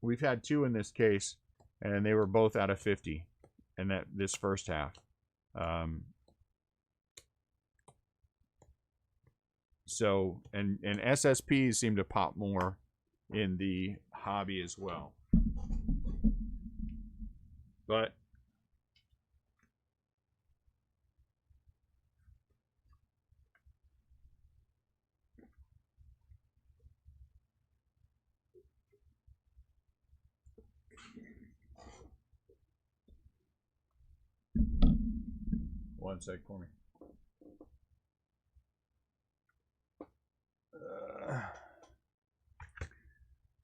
we've had 2 in this case, and they were both out of 50 in this first half. So, and SSPs seem to pop more in the hobby as well. But one sec for me.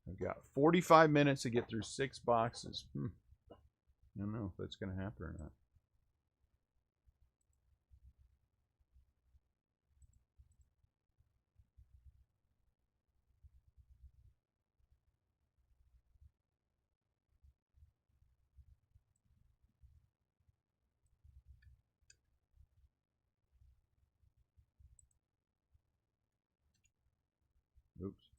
I've got 45 minutes to get through 6 boxes. I don't know if that's going to happen or not. Oops.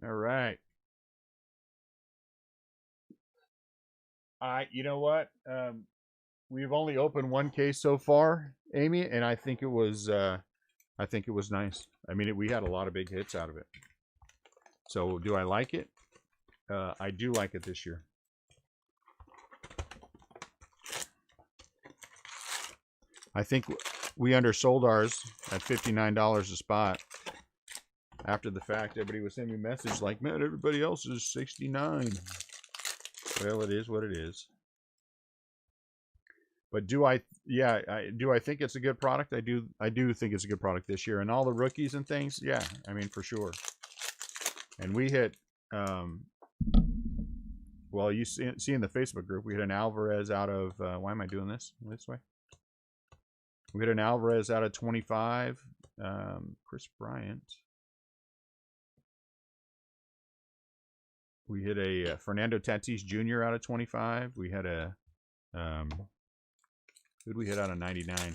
All right. You know what? We've only opened 1 case so far, Amy, and I think it was nice. I mean, we had a lot of big hits out of it. So, do I like it? I do like it this year. I think we undersold ours at $59 a spot. After the fact, everybody was sending me a message like, man, everybody else is $69. Well, it is what it is. But do I? Yeah, do I think it's a good product? I do. I do think it's a good product this year, and all the rookies and things. Yeah, I mean for sure. And we hit. Well, you see in the Facebook group, we hit an Alvarez out of. Why am I doing this way? We hit an Alvarez out of 25. Chris Bryant. We hit a Fernando Tatis Jr. out of 25. We had a. Who'd we hit out of 99?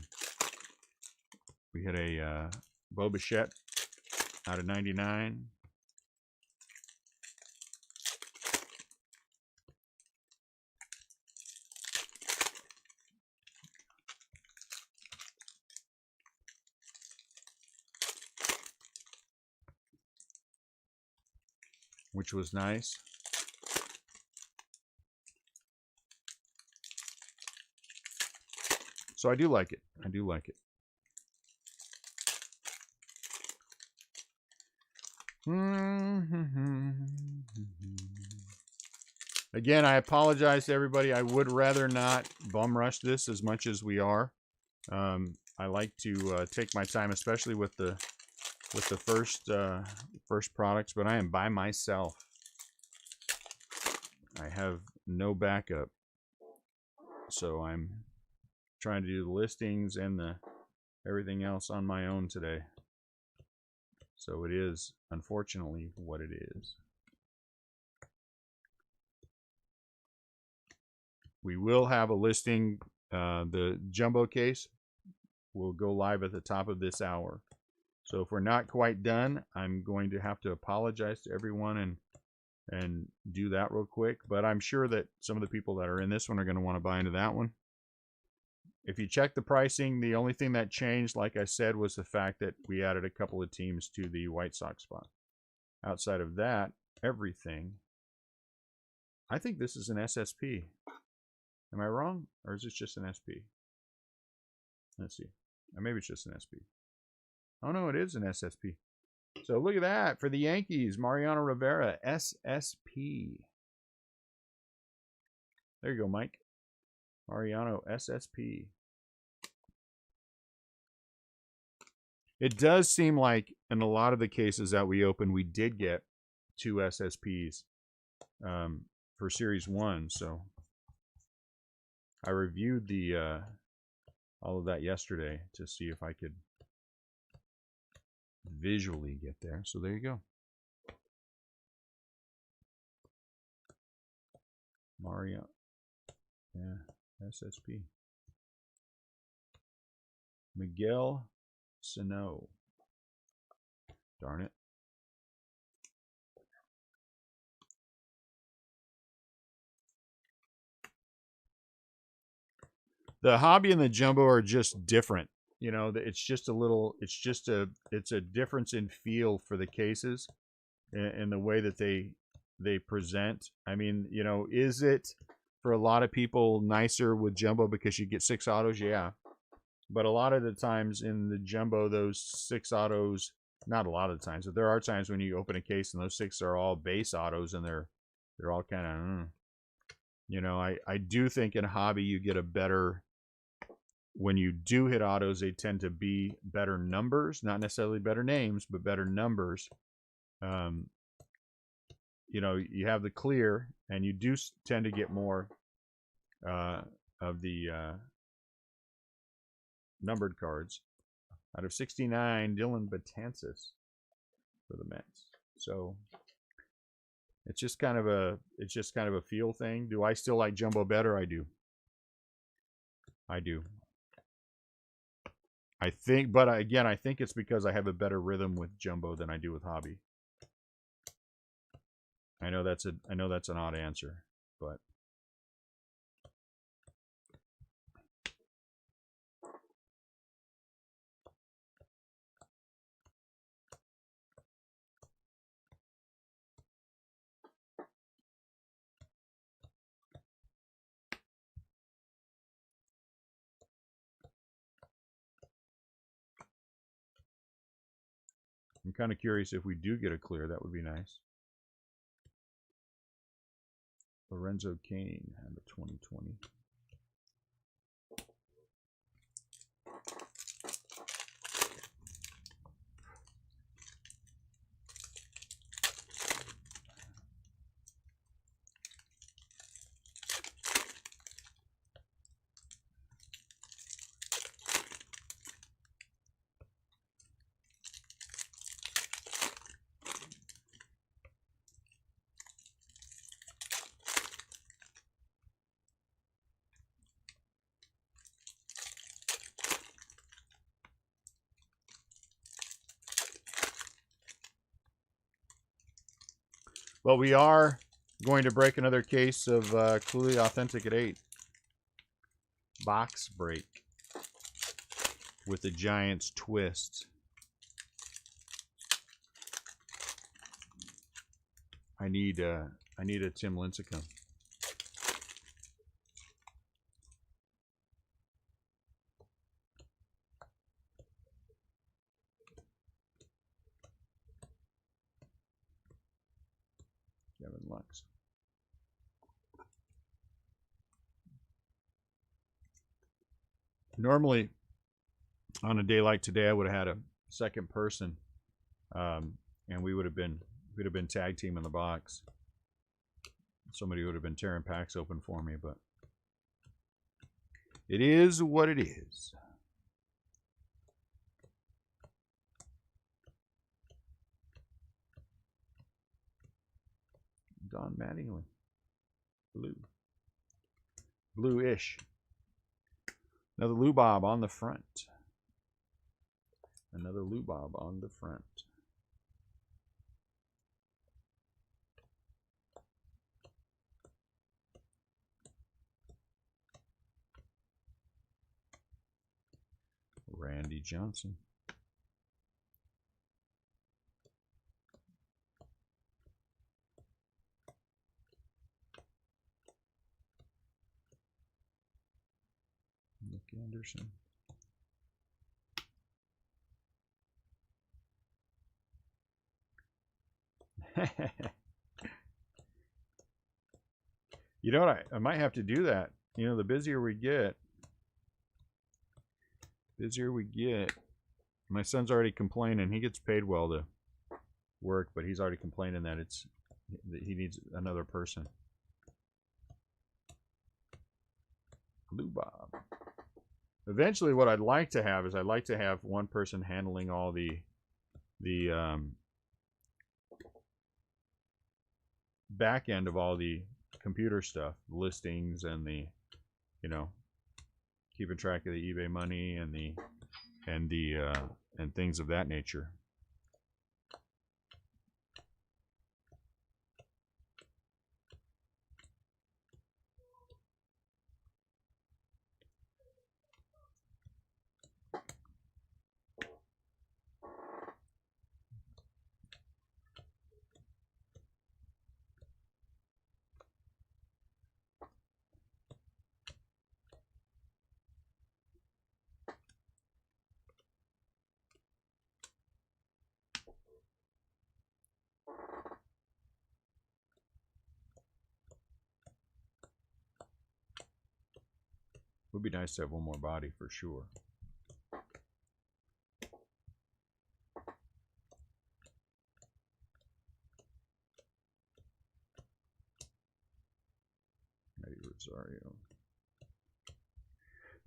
We hit a Bo Bichette out of 99. Which was nice. So I do like it. I do like it. Again, I apologize to everybody. I would rather not bum rush this as much as we are. I like to take my time, especially with the first products. But I am by myself. I have no backup, so I'm trying to do the listings and the everything else on my own today. So it is, unfortunately, what it is. We will have a listing. The jumbo case will go live at the top of this hour. So if we're not quite done, I'm going to have to apologize to everyone and do that real quick. But I'm sure that some of the people that are in this one are going to want to buy into that one. If you check the pricing, the only thing that changed, like I said, was the fact that we added a couple of teams to the White Sox spot. Outside of that, everything. I think this is an SSP. Am I wrong? Or is this just an SP? Let's see. Or maybe it's just an SP. Oh, no, it is an SSP. So look at that. For the Yankees, Mariano Rivera, SSP. There you go, Mike. Mariano, SSP. It does seem like in a lot of the cases that we opened, we did get 2 SSPs for Series 1. So I reviewed the all of that yesterday to see if I could visually get there. So there you go. Mario. Yeah, SSP. Miguel Sano. Darn it. The hobby and the jumbo are just different. You know, it's just a little, it's a difference in feel for the cases and the way that they present. I mean, you know, is it for a lot of people nicer with jumbo because you get 6 autos? Yeah. But a lot of the times in the jumbo, those 6 autos, not a lot of the times, but there are times when you open a case and those 6 are all base autos and they're all kind of, you know, I do think in hobby you get a better, when you do hit autos, they tend to be better numbers, not necessarily better names, but better numbers. You know, you have the clear, and you do tend to get more of the numbered cards. Out of 69, Dylan Betances for the Mets. So it's just kind of a feel thing. Do I still like jumbo better? I do. I think, but again, I think it's because I have a better rhythm with jumbo than I do with hobby. I know that's an odd answer, but I'm kind of curious if we do get a clear. That would be nice. Lorenzo Cain and the 2020. Well, we are going to break another case of Cooley Authentic at 8. Box break with the Giants twist. I need a Tim Lincecum. Kevin Lux. Normally, on a day like today, I would have had a second person, and we'd have been tag team in the box. Somebody would have been tearing packs open for me, but it is what it is. Don Mattingly. Blue. Blue-ish. Another Lou Bob on the front. Another Lou Bob on the front. Randy Johnson. Nick Anderson. You know what? I might have to do that. You know, the busier we get, my son's already complaining. He gets paid well to work, but he's already complaining that he needs another person. Blue Bob. Eventually, what I'd like to have is I'd like to have one person handling all the back end of all the computer stuff, listings, and the, you know, keeping track of the eBay money and things of that nature. Would be nice to have one more body for sure. Eddie Rosario.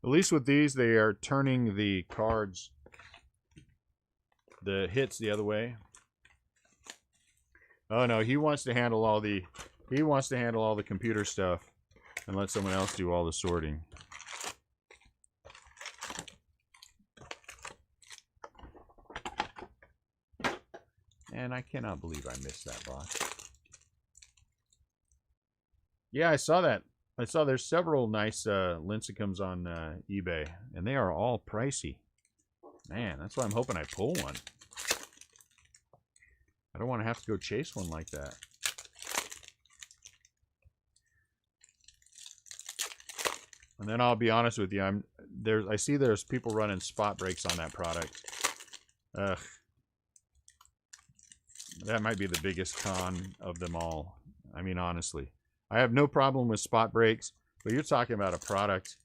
At least with these, they are turning the cards, the hits, the other way. Oh no, he wants to handle all the computer stuff and let someone else do all the sorting. And I cannot believe I missed that box. Yeah, I saw that. I saw there's several nice Lincecums on eBay, and they are all pricey. Man, that's why I'm hoping I pull one. I don't want to have to go chase one like that. And then I'll be honest with you, I see there's people running spot breaks on that product. Ugh. That might be the biggest con of them all. I mean, honestly. I have no problem with spot breaks, but you're talking about a product.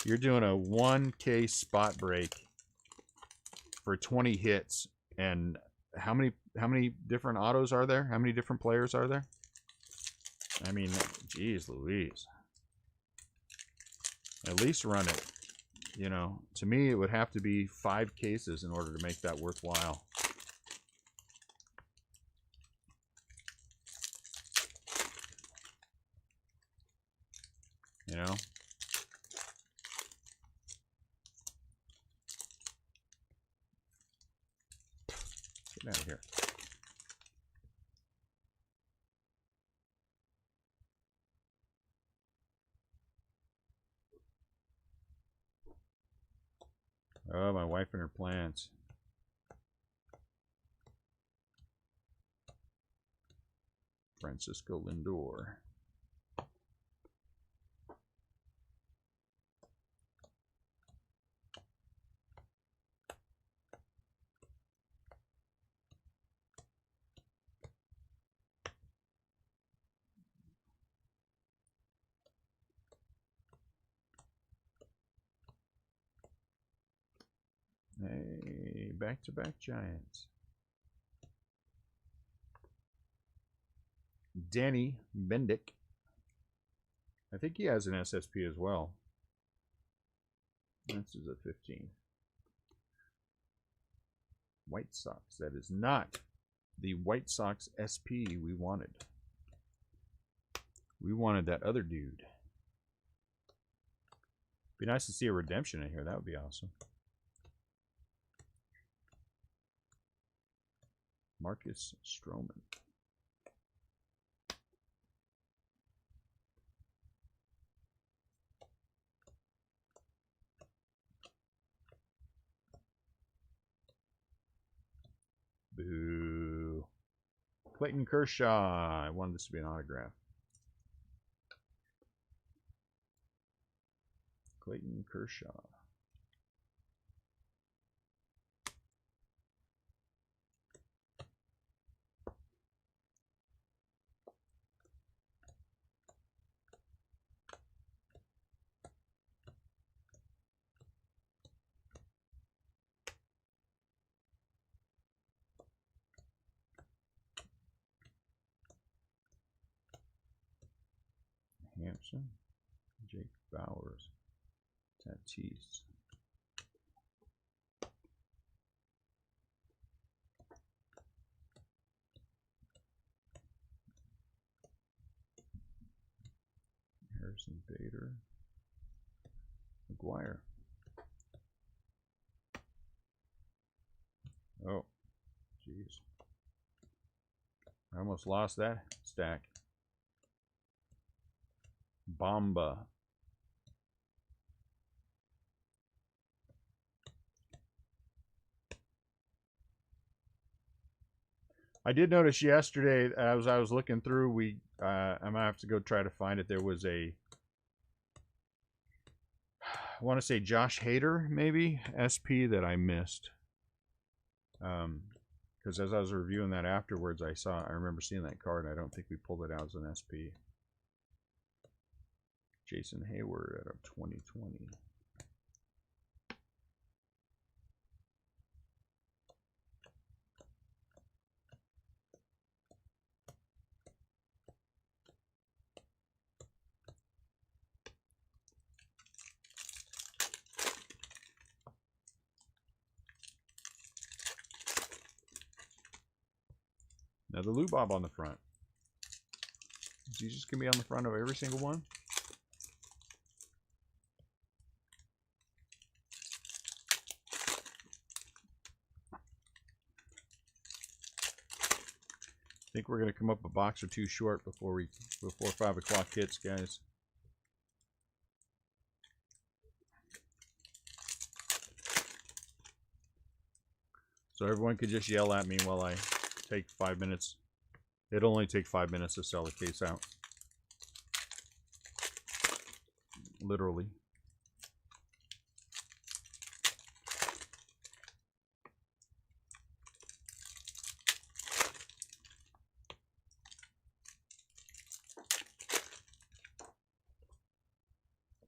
You're doing a 1K spot break for 20 hits, and how many different autos are there? How many different players are there? I mean, geez Louise. At least run it. You know, to me, it would have to be 5 cases in order to make that worthwhile. You know? Get out of here. Oh, my wife and her plants. Francisco Lindor. Hey, back-to-back Giants. Danny Bendick. I think he has an SSP as well. This is a 15. White Sox. That is not the White Sox SP we wanted. We wanted that other dude. Be nice to see a redemption in here. That would be awesome. Marcus Stroman. Boo. Clayton Kershaw. I wanted this to be an autograph. Clayton Kershaw. Hampson, Jake Bowers, Tatis. Harrison Bader, McGuire. Oh, jeez. I almost lost that stack. Bomba. I did notice yesterday as I was looking through, I'm gonna have to go try to find it. There was I want to say Josh Hader maybe SP that I missed. Because as I was reviewing that afterwards, I remember seeing that card, and I don't think we pulled it out as an SP. Jason Hayward out of 2020. Another Lou Bob on the front. Is he just going to be on the front of every single one? I think we're going to come up a box or two short before 5 o'clock hits, guys. So everyone could just yell at me while I take 5 minutes. It'll only take 5 minutes to sell the case out. Literally.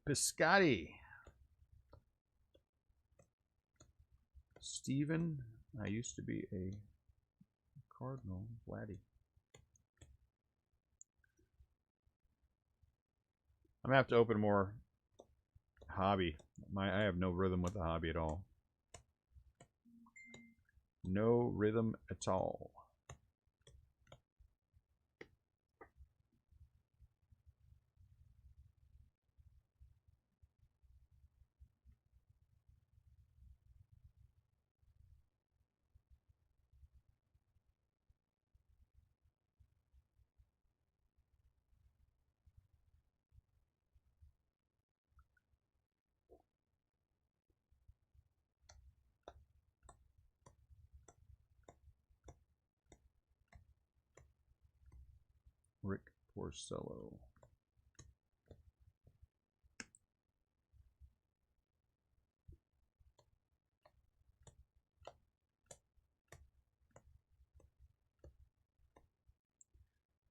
Piscotti. Steven. I used to be a Cardinal. Vladdy. I'm gonna have to open more hobby. I have no rhythm with the hobby at all. No rhythm at all. Rick Porcello.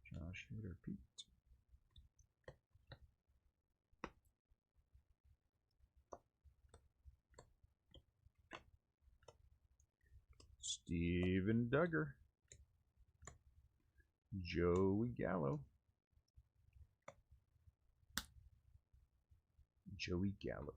Josh Hader, Pete. Steven Duggar. Joey Gallo. Joey Gallo.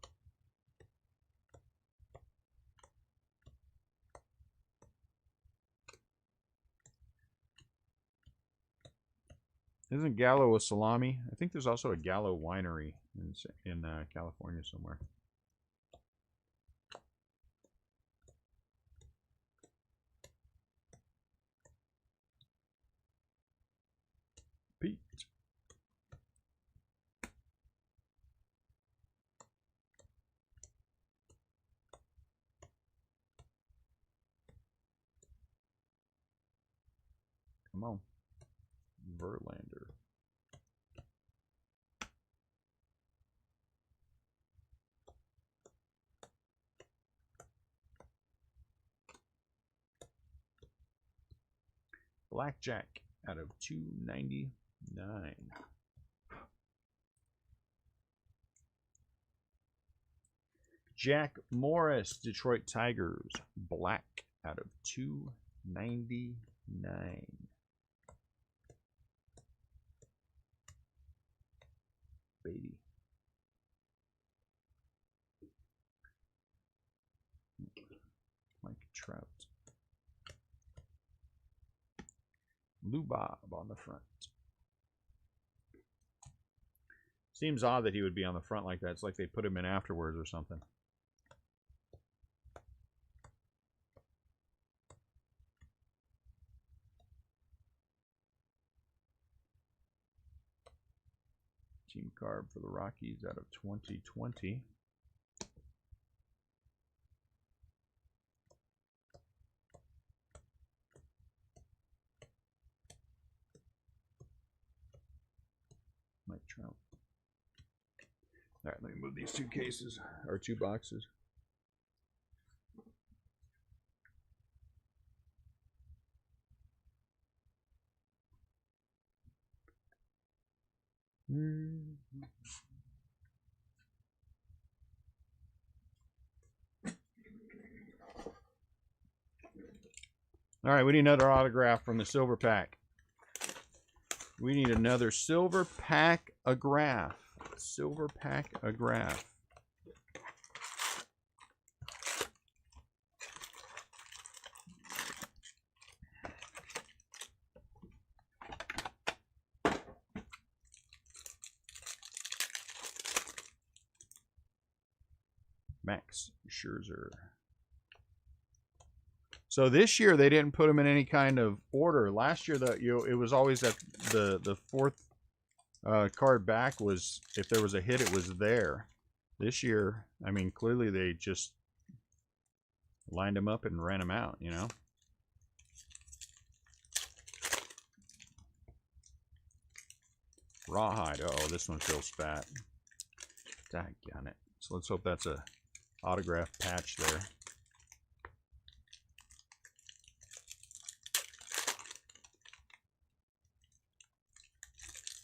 Isn't Gallo a salami? I think there's also a Gallo winery in California somewhere. Pete. Come on. Verlander. Blackjack out of 299. Jack Morris, Detroit Tigers. Black out of 299. Baby. Mike Trout. Lou Bob on the front. Seems odd that he would be on the front like that. It's like they put him in afterwards or something. Team card for the Rockies out of 2020. Mike Trout. All right, let me move these two cases, or two boxes. All right, we need another autograph from the silver pack. We need another silver pack a graph. Silver pack a graph. Max Scherzer. So this year they didn't put them in any kind of order. Last year it was always at the fourth card back was, if there was a hit, it was there. This year, I mean, clearly they just lined them up and ran them out, you know. Rawhide. Uh oh, this one feels fat. Daggone it. So let's hope that's a autograph patch there.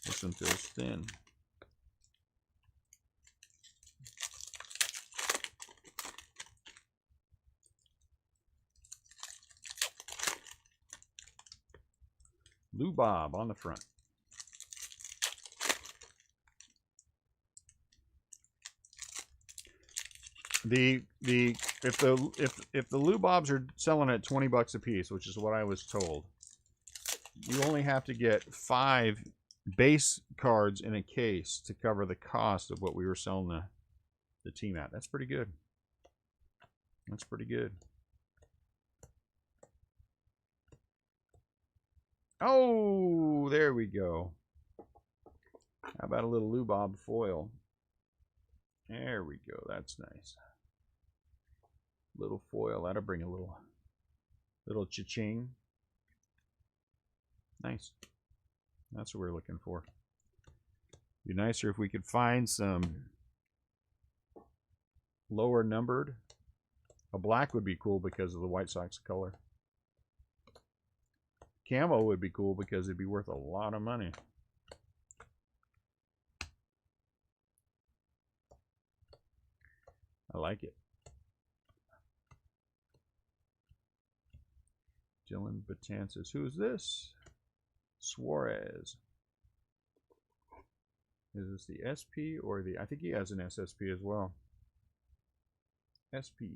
This one feels thin. Lou Bob on the front. If the Lou Bobs are selling at $20 a piece, which is what I was told, you only have to get 5 base cards in a case to cover the cost of what we were selling the team at. That's pretty good. That's pretty good. Oh, there we go. How about a little Lou Bob foil? There we go. That's nice. Little foil. That'll bring a little cha-ching. Nice. That's what we're looking for. Be nicer if we could find some lower numbered. A black would be cool because of the White Sox color. Camo would be cool because it'd be worth a lot of money. I like it. Dylan Betances. Who's this? Suarez. Is this the SP or the... I think he has an SSP as well. SP.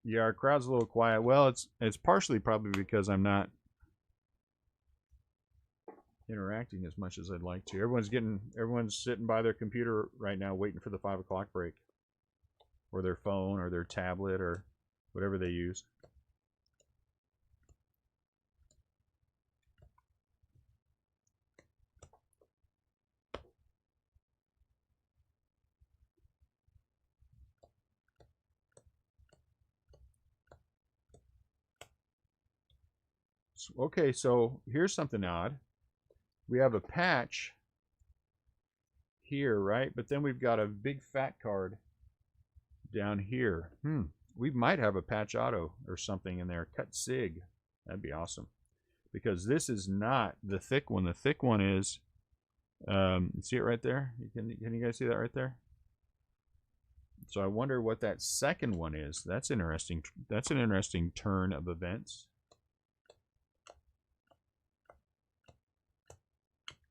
Yeah, our crowd's a little quiet. Well, it's partially probably because I'm not interacting as much as I'd like to. Everyone's sitting by their computer right now waiting for the 5 o'clock break, or their phone or their tablet or whatever they use. Okay, so here's something odd. We have a patch here, right? But then we've got a big fat card down here. We might have a patch auto or something in there. Cut sig. That'd be awesome. Because this is not the thick one. The thick one is, see it right there? Can you guys see that right there? So I wonder what that second one is. That's interesting. That's an interesting turn of events.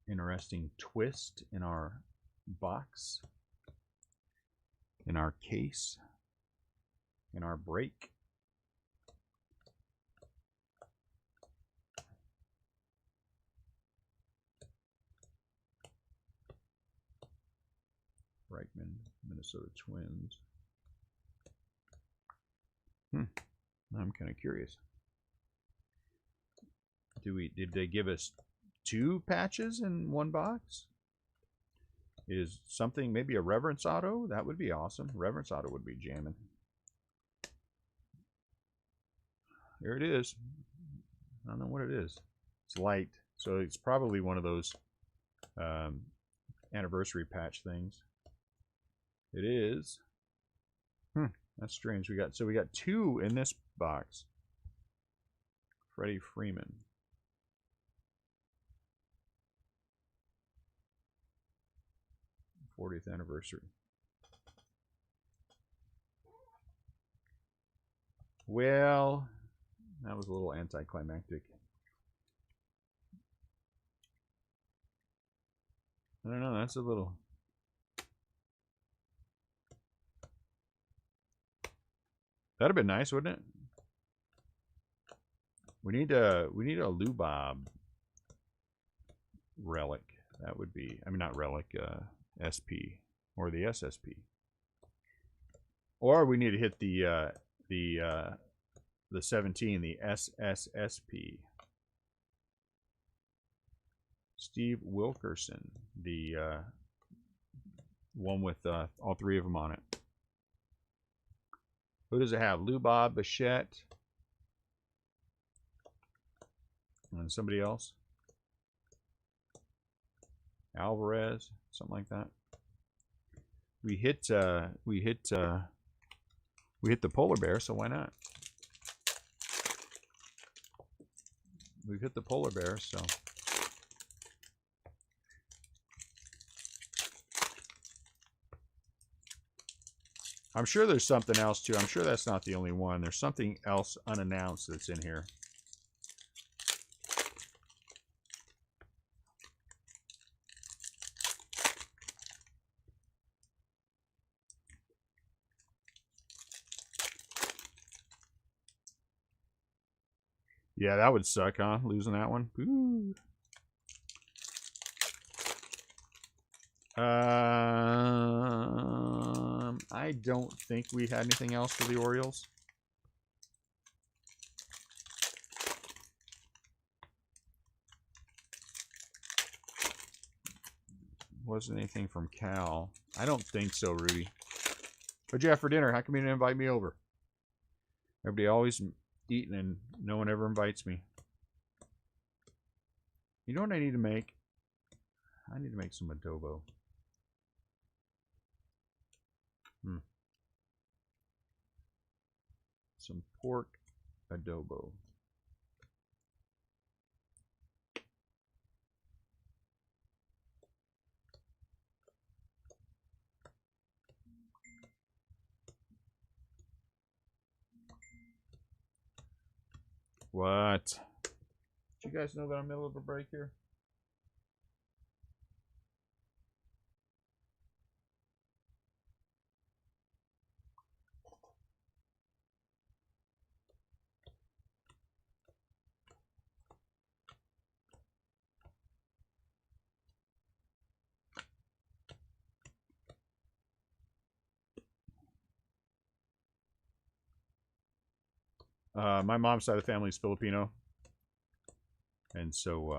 Interesting twist in our box, in our case, in our break. Bryant, Minnesota Twins. I'm kind of curious. Did they give us 2 patches in one box? Is something maybe a Reverence Auto? That would be awesome. Reverence Auto would be jamming. There it is. I don't know what it is. It's light, so it's probably one of those anniversary patch things. It is. That's strange. We got 2 in this box. Freddie Freeman. 40th anniversary. Well, that was a little anticlimactic. I don't know, that's a little... That'd have been nice, wouldn't it? We need a Lou Bob relic. That would be, I mean, not relic, SP or the SSP, or we need to hit the 17, the SSSP. Steve Wilkerson, the one with all 3 of them on it. Who does it have? Lou Bob, Bichette, and somebody else. Alvarez, something like that. We hit the polar bear, so why not? We've hit the polar bear, so I'm sure there's something else too. I'm sure that's not the only one. There's something else unannounced that's in here. Yeah, that would suck, huh? Losing that one. Ooh. I don't think we had anything else for the Orioles. Wasn't anything from Cal. I don't think so, Rudy. What'd you have for dinner? How come you didn't invite me over? Everybody always eating and no one ever invites me. You know what I need to make? I need to make some adobo. Some pork adobo. What? Do you guys know that I'm in the middle of a break here? My mom's side of the family is Filipino. And so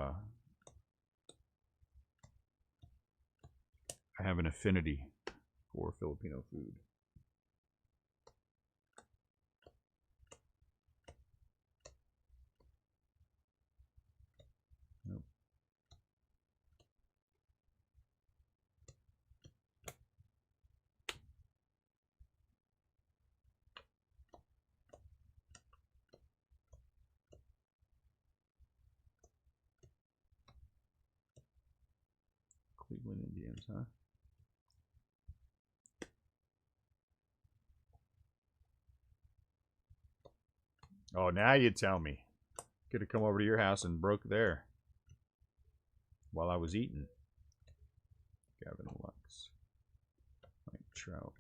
I have an affinity for Filipino food. Nope. Cleveland Indians, huh? Oh, now you tell me. Could have come over to your house and broke there while I was eating. Gavin Lux. Mike Trout.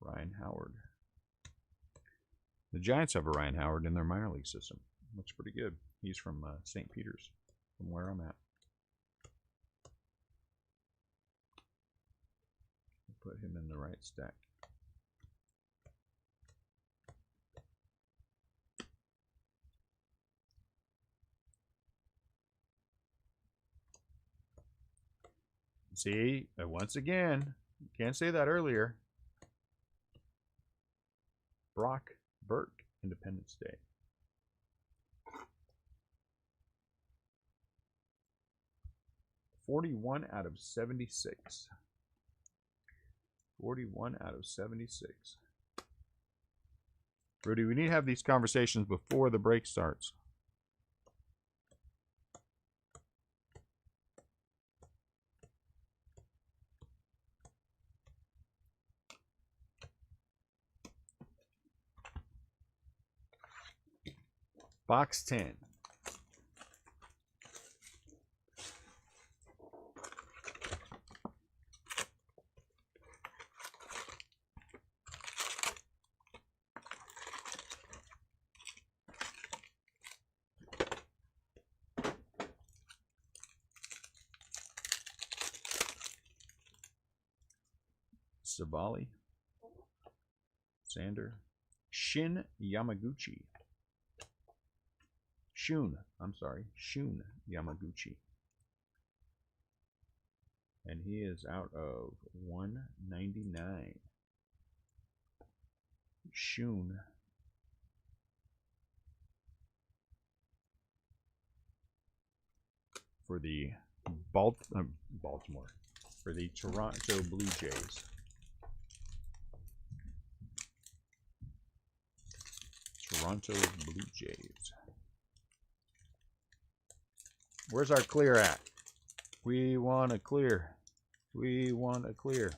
Ryan Howard. The Giants have a Ryan Howard in their minor league system. Looks pretty good. He's from St. Peter's, from where I'm at. Put him in the right stack. See, once again, can't say that earlier. Brock Burke, Independence Day. '41 out of 76. 41 out of 76. Rudy, we need to have these conversations before the break starts. Box 10. Savali, Sander, Shin Yamaguchi. Shun Yamaguchi. And he is out of 199. Shun. For the Baltimore. For the Toronto Blue Jays. Toronto Blue Jays. Where's our clear at? We want a clear. We want a clear.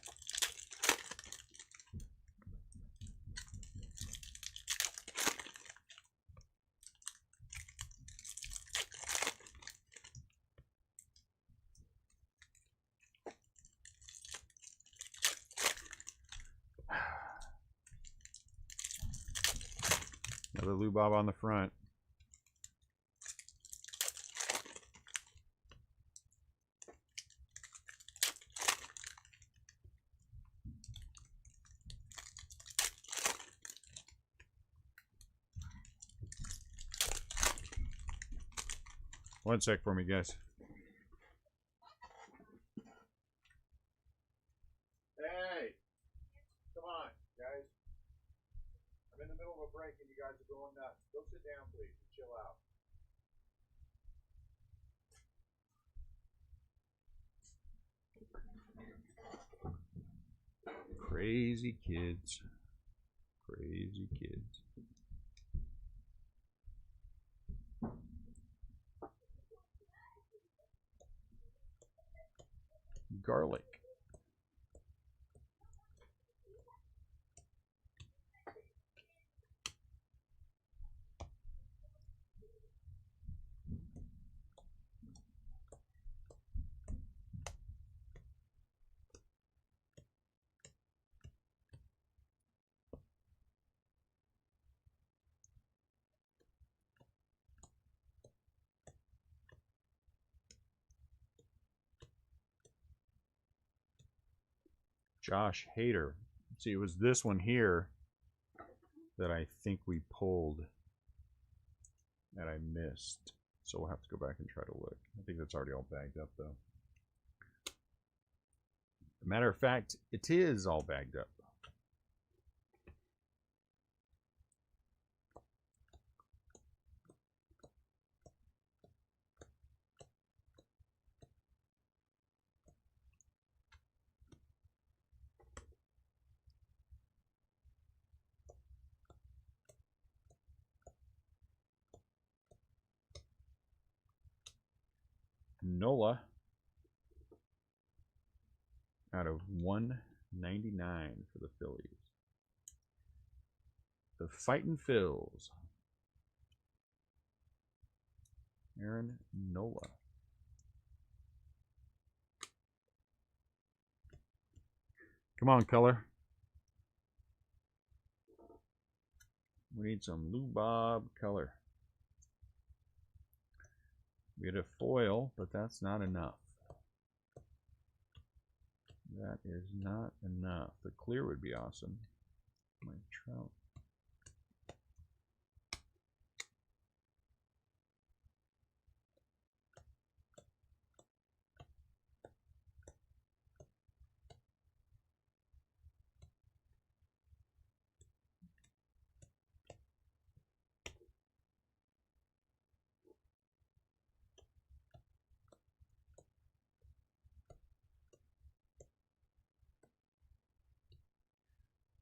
Another Lou Bob on the front. One sec for me, guys. Hey! Come on, guys. I'm in the middle of a break and you guys are going nuts. Go sit down, please, and chill out. Crazy kids. Crazy kids. Garlic. Josh Hader. See, it was this one here that I think we pulled that I missed. So we'll have to go back and try to look. I think that's already all bagged up, though. Matter of fact, it is all bagged up. Nola out of 199 for the Phillies. The Fightin' Phils. Aaron Nola. Come on, color. We need some Lou Bob color. We had a foil, but that's not enough. That is not enough. The clear would be awesome. My Trout.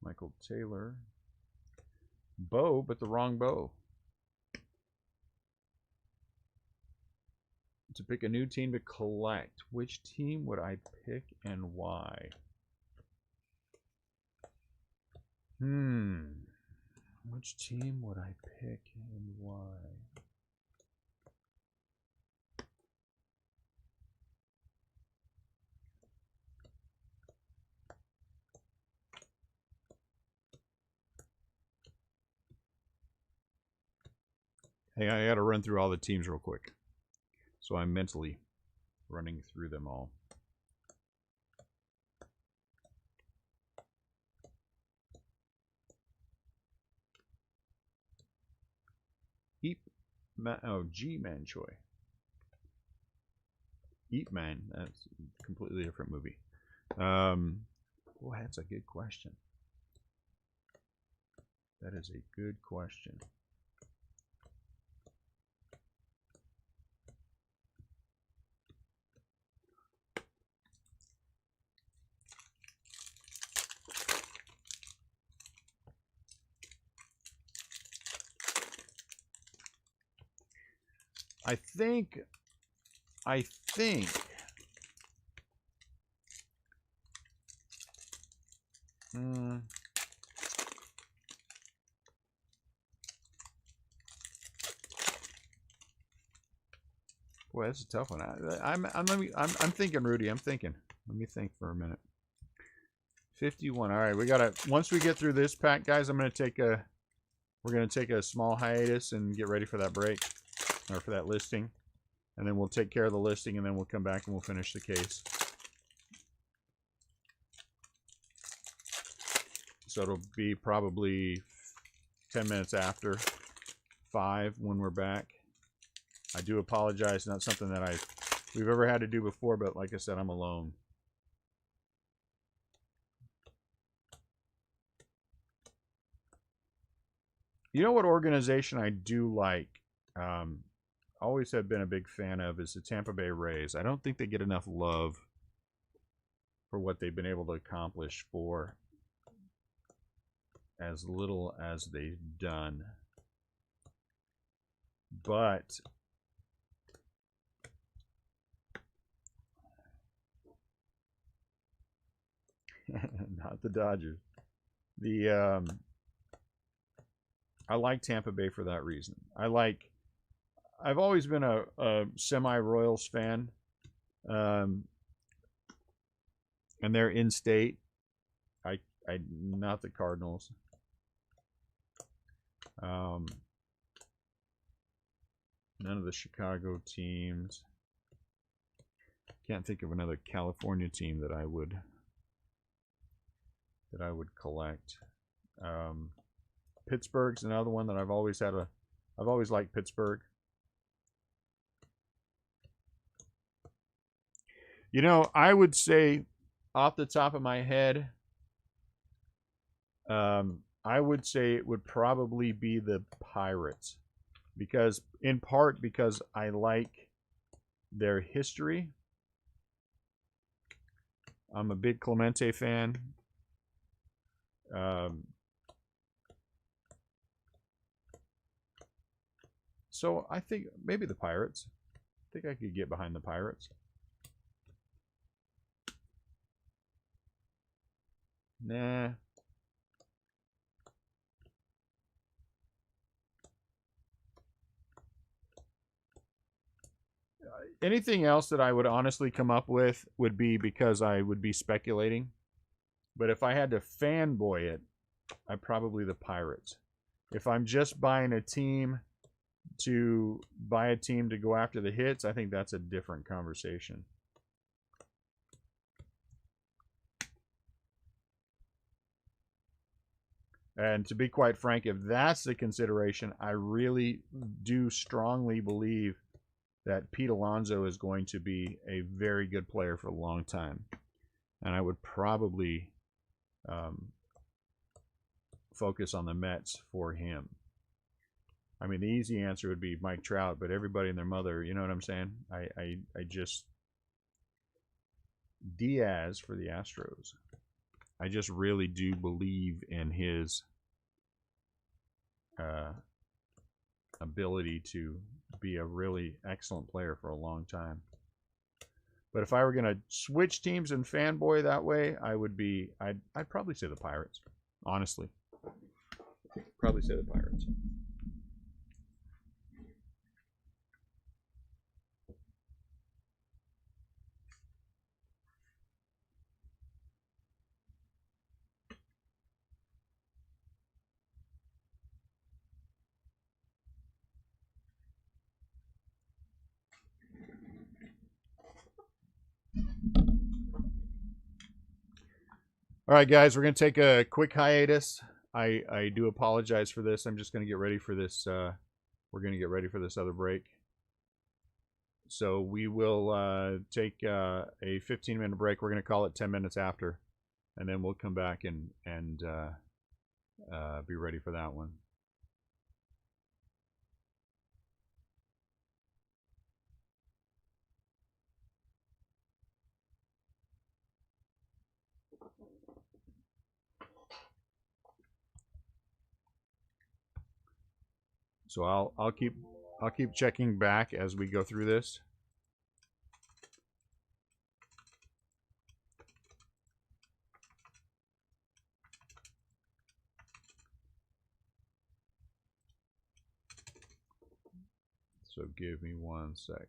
Michael Taylor. Bow, but the wrong bow. To pick a new team to collect, which team would I pick and why? Which team would I pick and why? Hey, I got to run through all the teams real quick. So I'm mentally running through them all. G-Man Choi. Eat Man, that's a completely different movie. Oh, that's a good question. That is a good question. I think boy, that's a tough one. I'm thinking, Rudy. I'm thinking. Let me think for a minute. 51. All right, we gotta. Once we get through this pack, guys, we're gonna take a small hiatus and get ready for that break, or for that listing, and then we'll take care of the listing, and then we'll come back and we'll finish the case. So it'll be probably 10 minutes after 5 when we're back. I do apologize. Not something that we've ever had to do before, but like I said, I'm alone. You know what organization I do like, always have been a big fan of, is the Tampa Bay Rays. I don't think they get enough love for what they've been able to accomplish for as little as they've done. But not the Dodgers. I like Tampa Bay for that reason. I've always been a semi-Royals fan, and they're in state. I not the Cardinals. None of the Chicago teams. Can't think of another California team that I would collect. Pittsburgh's another one that I've always liked Pittsburgh. You know, I would say off the top of my head, I would say it would probably be the Pirates, in part because I like their history. I'm a big Clemente fan. So I think maybe the Pirates. I think I could get behind the Pirates. Nah. Anything else that I would honestly come up with would be because I would be speculating. But if I had to fanboy it, I'd probably the Pirates. If I'm just buying a team to go after the hits, I think that's a different conversation. And to be quite frank, if that's the consideration, I really do strongly believe that Pete Alonso is going to be a very good player for a long time. And I would probably focus on the Mets for him. I mean, the easy answer would be Mike Trout, but everybody and their mother, you know what I'm saying? I just... Diaz for the Astros. I just really do believe in his ability to be a really excellent player for a long time. But if I were going to switch teams and fanboy that way, I'd probably say the Pirates. Honestly. Probably say the Pirates. All right, guys, we're going to take a quick hiatus. I do apologize for this. I'm just going to get ready for this. We're going to get ready for this other break. So we will take a 15-minute break. We're going to call it 10 minutes after, and then we'll come back and be ready for that one. So I'll keep checking back as we go through this. So give me 1 sec.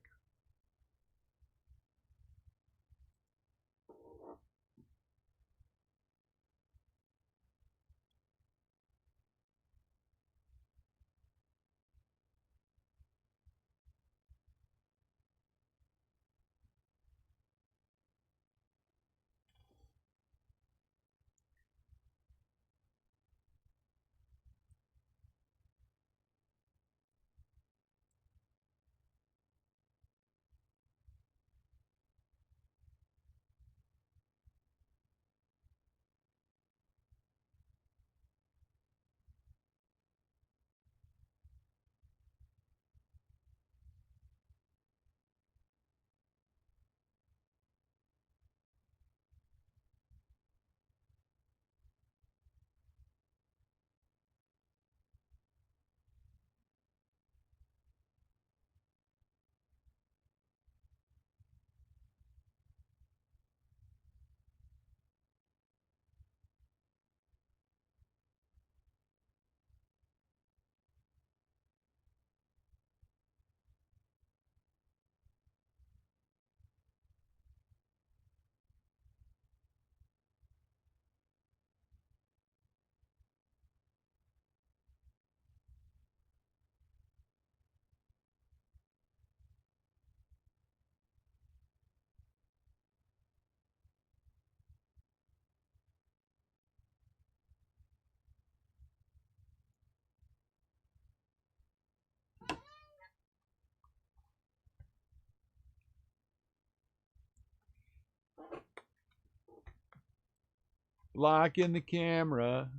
Blocking the camera.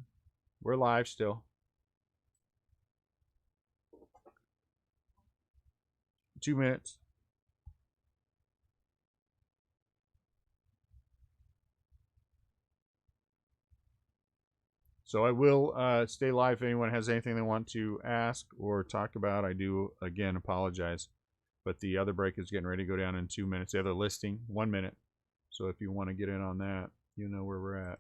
We're live still. 2 minutes. So I will stay live if anyone has anything they want to ask or talk about. I do, again, apologize. But the other break is getting ready to go down in 2 minutes. The other listing, 1 minute. So if you want to get in on that, you know where we're at.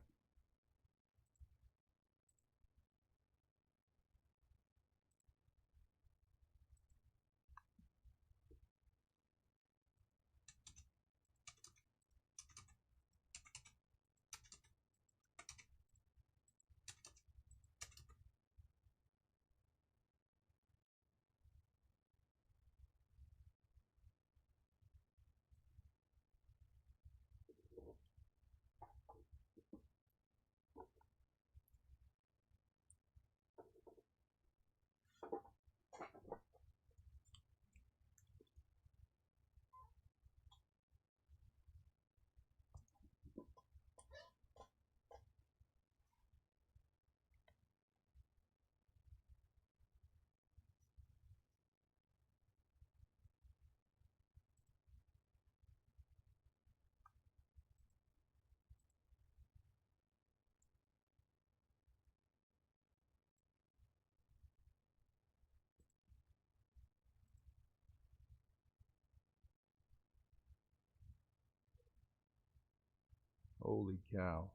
Holy cow.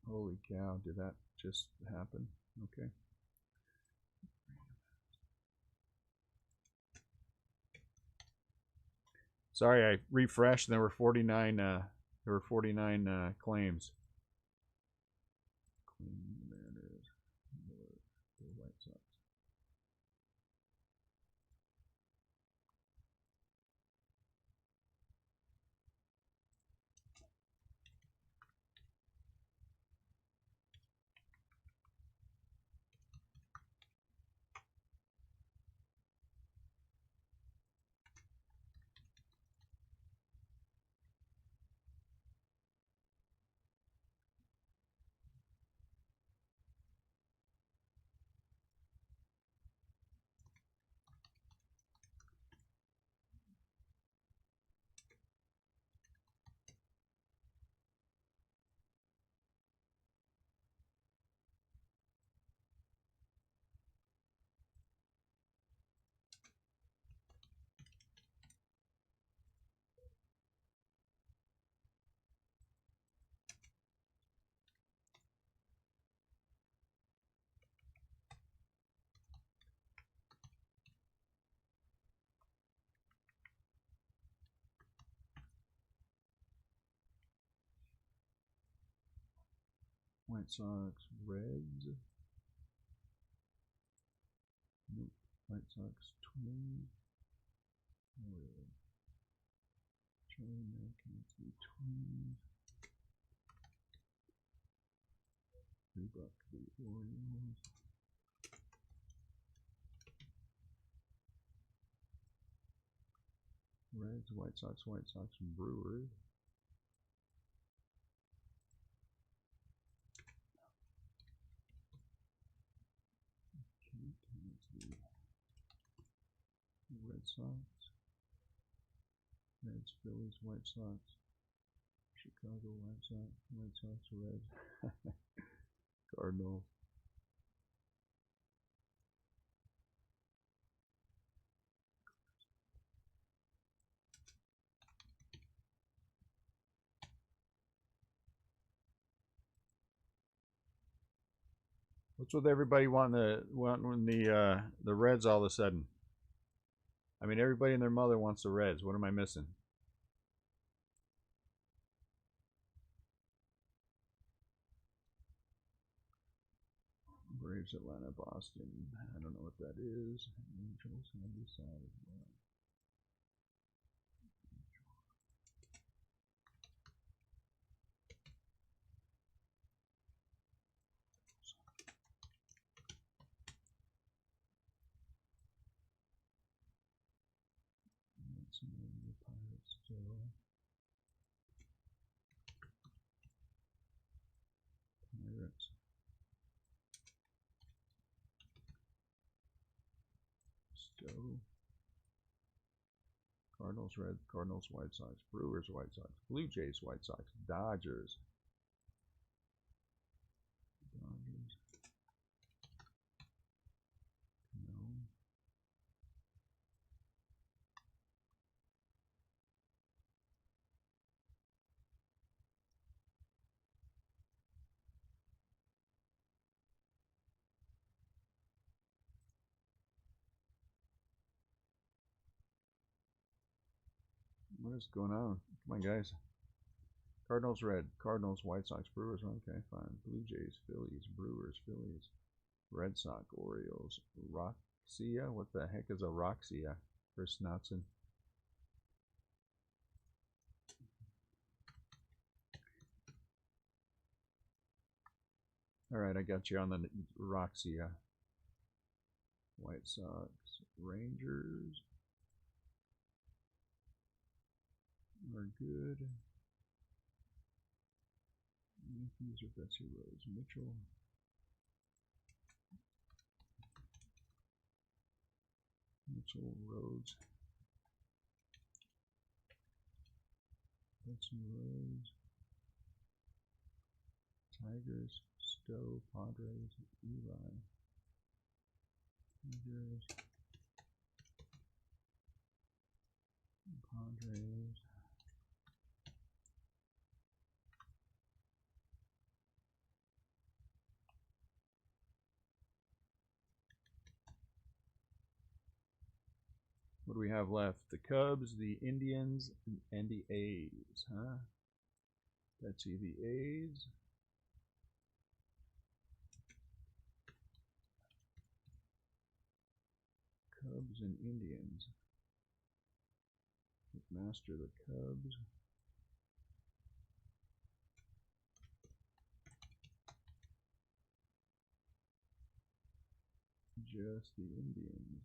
Holy cow, did that just happen? Okay. Sorry, I refreshed and there were 49 claims. White Sox, Reds. Nope. White Sox, Twins. Charlie Mackey, Twins. Reebok, the Orioles. Reds, White Sox, and Brewers. Red Sox, Reds, Phillies, White Sox, Chicago, White Sox, Reds, Cardinals. What's with everybody wanting the Reds all of a sudden? I mean, everybody and their mother wants the Reds. What am I missing? Braves, Atlanta, Boston. I don't know what that is. Angels, undecided. Pirates still. Pirates. Still. Cardinals, Reds, Cardinals, White Sox, Brewers, White Sox, Blue Jays, White Sox, Dodgers. Dodgers. No. What is going on? Come on, guys. Cardinals, Red. Cardinals, White Sox, Brewers. Okay, fine. Blue Jays, Phillies, Brewers, Phillies. Red Sox, Orioles. Roxia? What the heck is a Roxia? Chris Knotson. All right, I got you on the Roxia. White Sox, Rangers are good. Yankees are Bessie Rose, Mitchell. Mitchell, Rhodes. Benson, Rose. Tigers, Stowe, Padres, Eli. Tigers. Padres. What do we have left? The Cubs, the Indians, and the A's, huh? Let's see, the A's. Cubs and Indians. Master the Cubs. Just the Indians.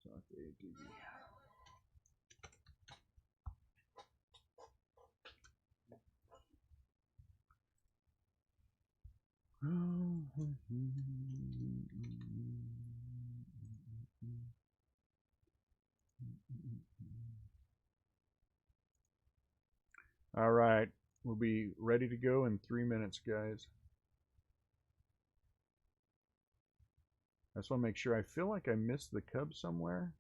Stock AD. All right. We'll be ready to go in 3 minutes, guys. I just want to make sure. I feel like I missed the Cubs somewhere.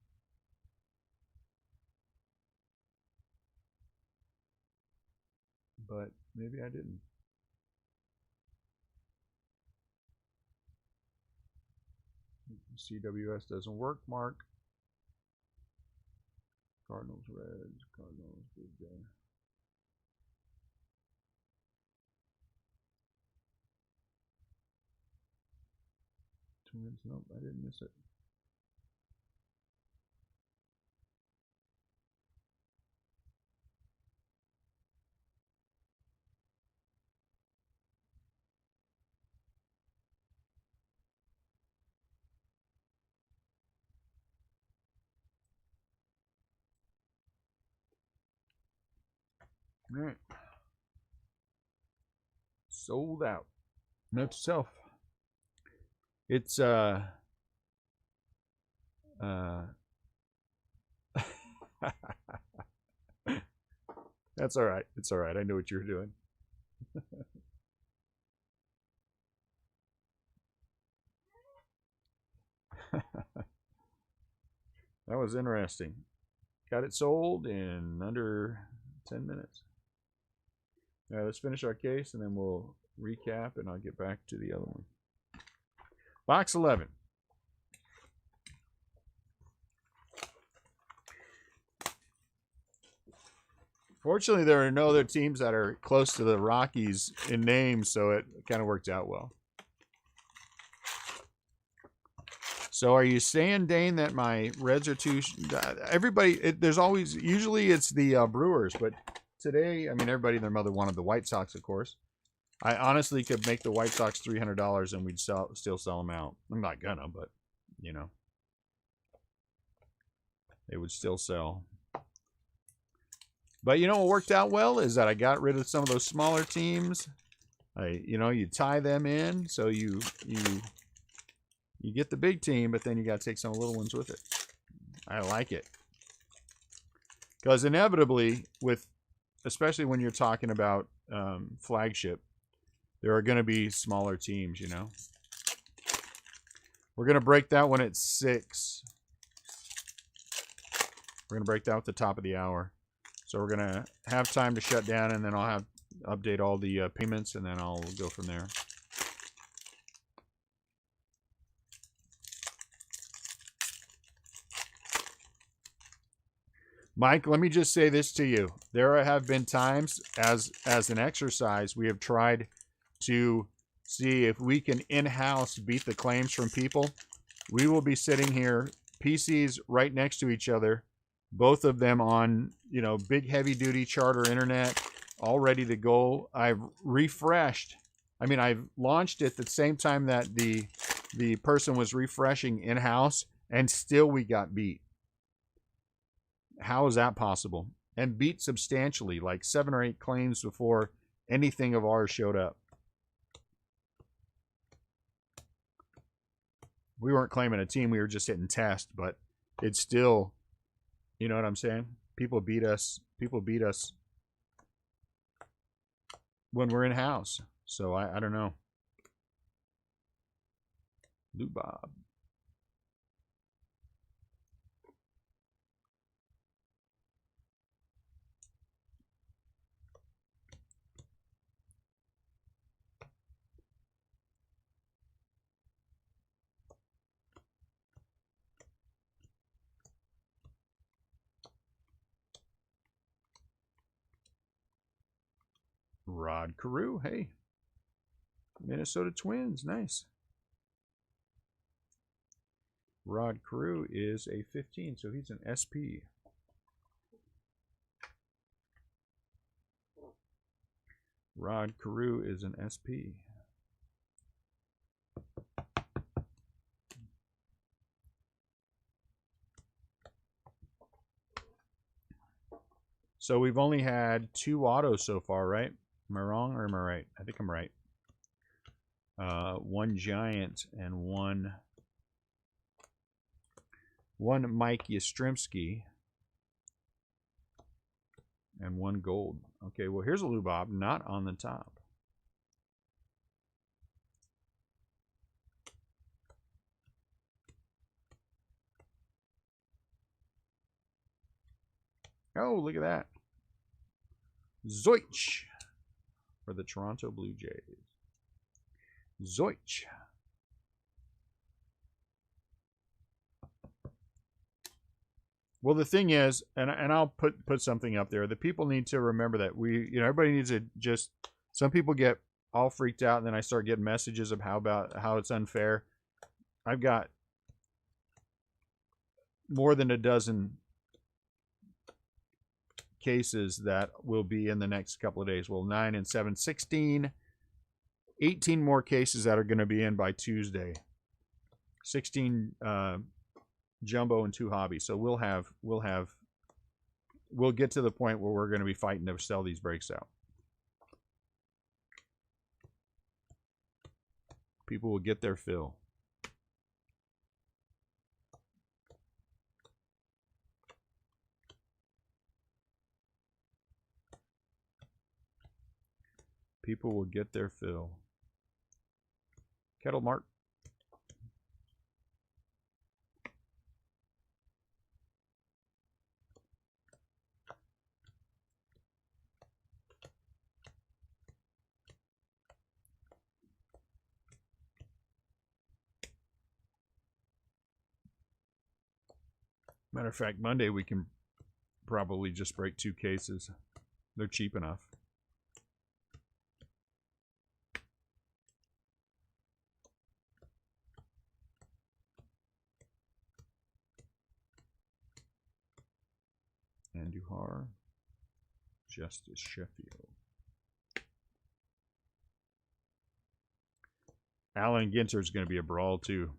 But maybe I didn't. CWS doesn't work, Mark. Cardinals, Reds, Cardinals, big day. Twins, nope, I didn't miss it. All right. Sold out. Note to self. It's that's all right. It's all right. I know what you're doing. That was interesting. Got it sold in under 10 minutes. All right, let's finish our case and then we'll recap and I'll get back to the other one. Box 11. Fortunately, there are no other teams that are close to the Rockies in names, so it kind of worked out well. So are you saying, Dane, that my Reds are too... everybody, there's always... Usually it's the Brewers, but today, I mean, everybody and their mother wanted the White Sox, of course. I honestly could make the White Sox $300 and we'd still sell them out. I'm not gonna, but, you know. They would still sell. But you know what worked out well is that I got rid of some of those smaller teams. You tie them in, so you get the big team, but then you got to take some little ones with it. I like it. Because inevitably, especially when you're talking about flagship, there are going to be smaller teams, you know. We're going to break that one at 6. We're going to break that at the top of the hour. So we're going to have time to shut down, and then I'll update all the payments, and then I'll go from there. Mike, let me just say this to you. There have been times, as an exercise, we have tried to see if we can in-house beat the claims from people. We will be sitting here, PCs right next to each other, both of them on, big heavy-duty charter internet, all ready to go. I've refreshed. I mean, I've launched it at the same time that the person was refreshing in-house, and still we got beat. How is that possible? And beat substantially, like 7 or 8 claims before anything of ours showed up. We weren't claiming a team, we were just hitting test, but it's still, you know what I'm saying? People beat us when we're in house. So I don't know. Lou Bob. Rod Carew, hey. Minnesota Twins, nice. Rod Carew is a 15, so he's an SP. Rod Carew is an SP. So we've only had 2 autos so far, right? Am I wrong or am I right? I think I'm right. 1 Giant and one Mike Yastrzemski. And 1 gold. Okay, well, here's a Lou Bob, not on the top. Oh, look at that. Zoich for the Toronto Blue Jays. Zoich. Well, the thing is, and I'll put something up there. The people need to remember that everybody needs to just. Some people get all freaked out, and then I start getting messages of how it's unfair. I've got more than a dozen cases that will be in the next couple of days. Well, 9 and 7, 16, 18 more cases that are going to be in by Tuesday. 16 jumbo and 2 hobby. So we'll get to the point where we're going to be fighting to sell these breaks out. People will get their fill. People will get their fill. Kettle Mart. Matter of fact, Monday we can probably just break 2 cases. They're cheap enough. Andujar, Justice Sheffield. Alan Ginter is going to be a brawl too.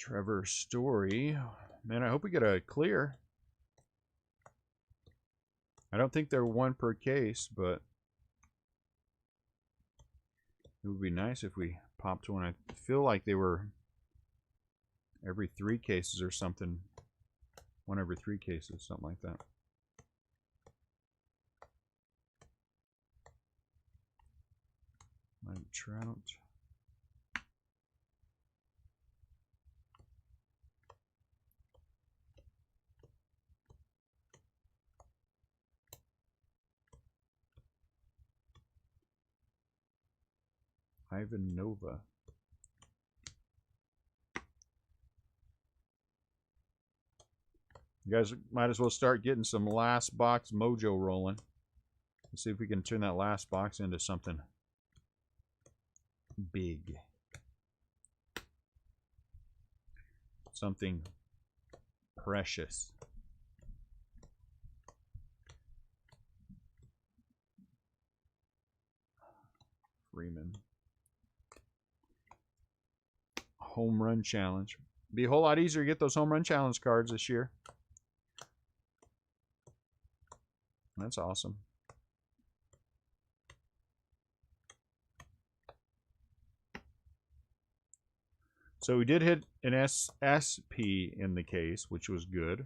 Trevor Story. Man, I hope we get a clear. I don't think they're 1 per case, but it would be nice if we popped one. I feel like they were every 3 cases or something. 1 every 3 cases, something like that. Mike Trout. Ivan Nova. You guys might as well start getting some last box mojo rolling. Let's see if we can turn that last box into something big. Something precious. Freeman. Home run challenge. Be a whole lot easier to get those home run challenge cards this year. That's awesome. So we did hit an SP in the case, which was good.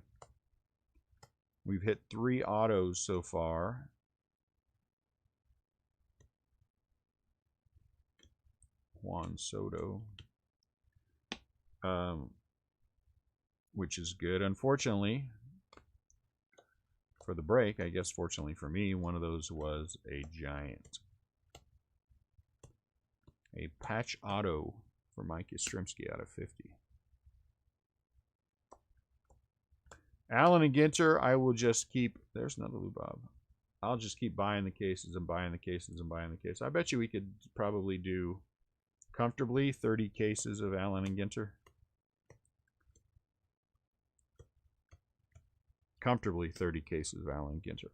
We've hit 3 autos so far. Juan Soto, which is good. Unfortunately, for the break, I guess fortunately for me, one of those was a Giant. A patch auto for Mike Yastrzemski out of 50. Allen and Ginter, I will just keep. There's another Lou Bob. I'll just keep buying the cases and buying the cases and buying the cases. I bet you we could probably do comfortably 30 cases of Allen and Ginter. Comfortably 30 cases of Allen and Ginter.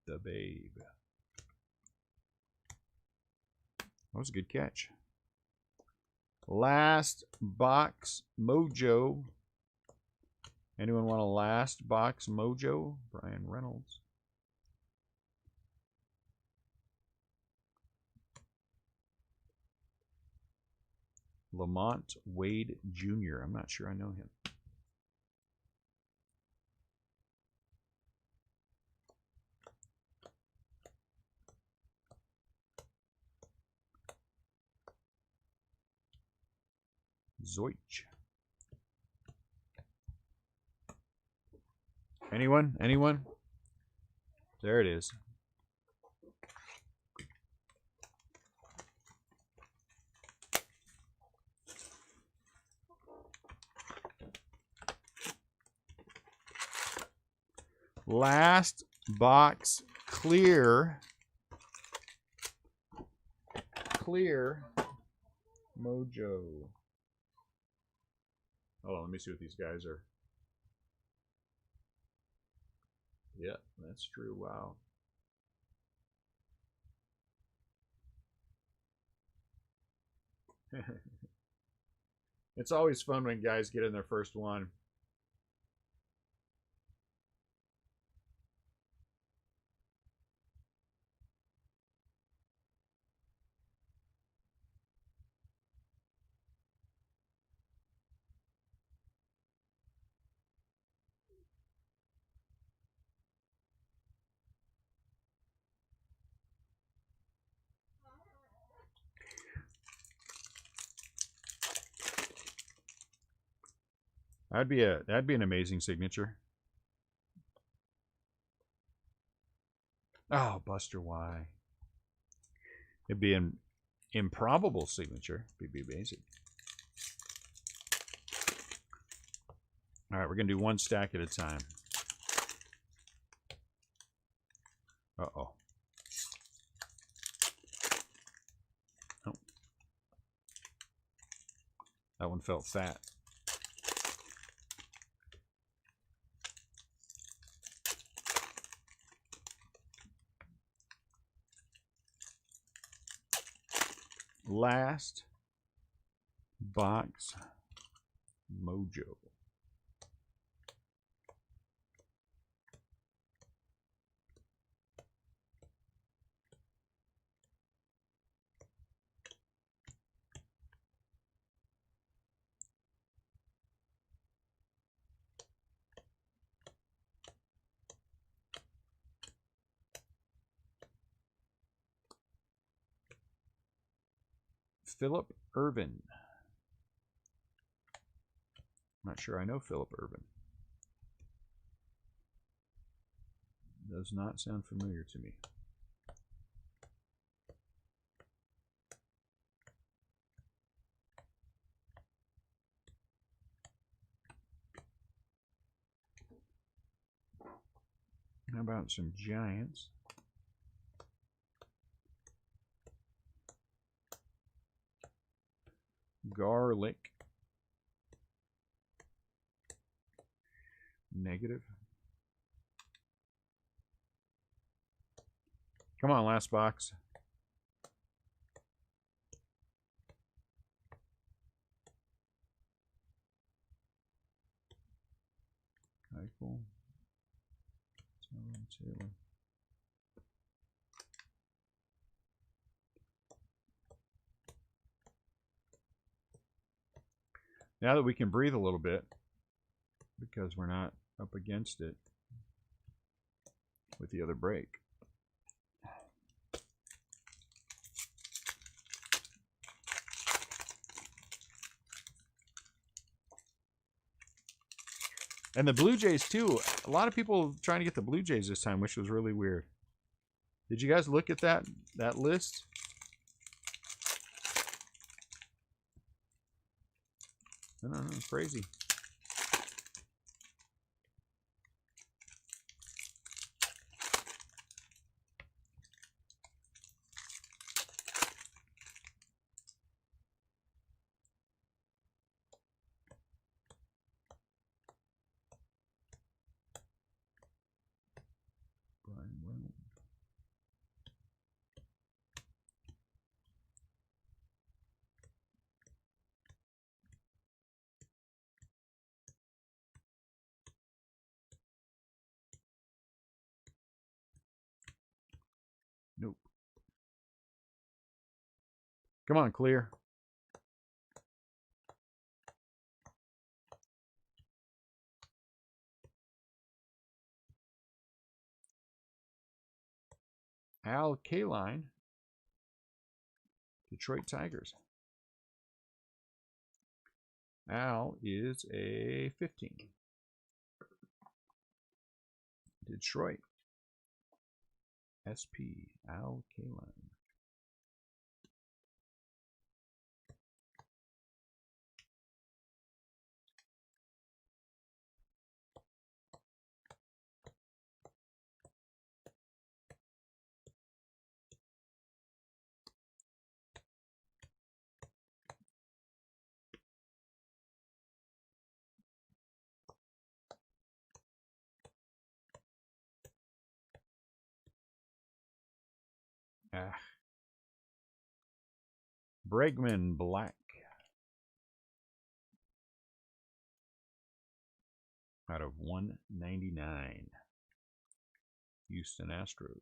The Babe. That was a good catch. Last box mojo. Anyone want a last box mojo? Brian Reynolds. Lamont Wade Jr. I'm not sure I know him. Zoich. Anyone? Anyone? There it is. Last box clear. Clear mojo. Hold on, let me see what these guys are. Yeah, that's true. Wow. It's always fun when guys get in their first one. That'd be an amazing signature. Oh, Buster Y. It'd be an improbable signature. It'd be amazing. All right, we're gonna do one stack at a time. Uh-oh. Oh. That one felt fat. Last box mojo. Philip Irvin. I'm not sure I know Philip Irvin. Does not sound familiar to me. How about some Giants? Garlic. Negative. Come on, last box. Eichel. Taylor. Now that we can breathe a little bit, because we're not up against it with the other break. And the Blue Jays, too. A lot of people trying to get the Blue Jays this time, which was really weird. Did you guys look at that list? I don't know. Crazy. Nope. Come on, clear. Al Kaline, Detroit Tigers. Al is a 15. Detroit. SP, Al Kaline. Bregman Black. Out of 199. Houston Astros.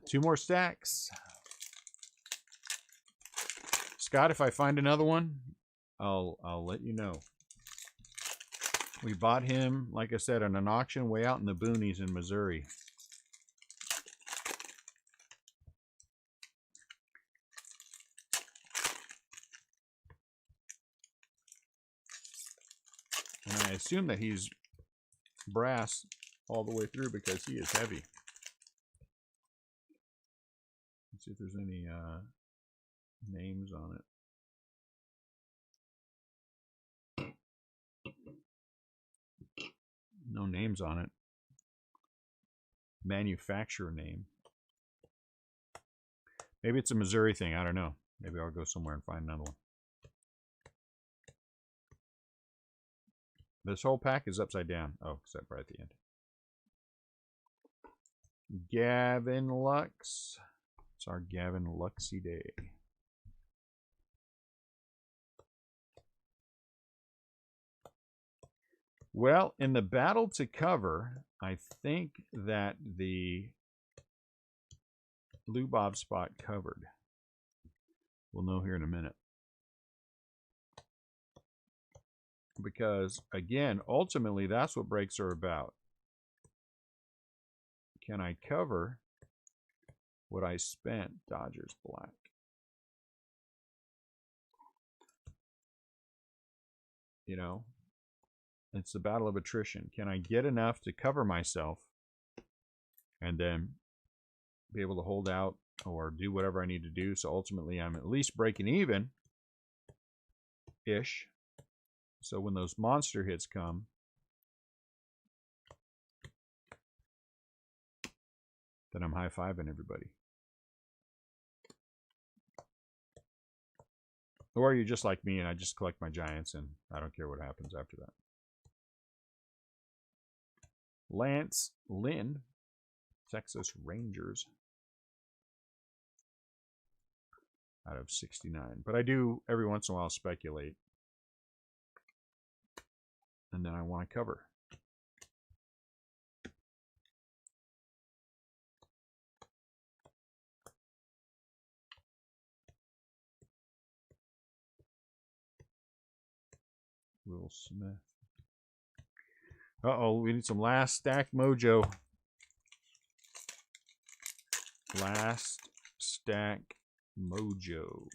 Two more stacks. Scott, if I find another one, I'll let you know. We bought him, like I said, at an auction way out in the boonies in Missouri. And I assume that he's brass all the way through because he is heavy. Let's see if there's any names on it. No names on it. Manufacturer name. Maybe it's a Missouri thing. I don't know. Maybe I'll go somewhere and find another one. This whole pack is upside down. Oh, except right at the end. Gavin Lux. It's our Gavin Luxy day. Well, in the battle to cover, I think that the Lou Bob spot covered. We'll know here in a minute. Because, again, ultimately, that's what breaks are about. Can I cover what I spent? Dodgers black. You know, it's the battle of attrition. Can I get enough to cover myself and then be able to hold out or do whatever I need to do? So ultimately, I'm at least breaking even-ish. So when those monster hits come, then I'm high-fiving everybody. Or you're just like me and I just collect my Giants and I don't care what happens after that. Lance Lynn, Texas Rangers. out of 69. But I do every once in a while speculate. And then I want to cover. Will Smith. Uh-oh, we need some last stack mojo. Last stack mojo.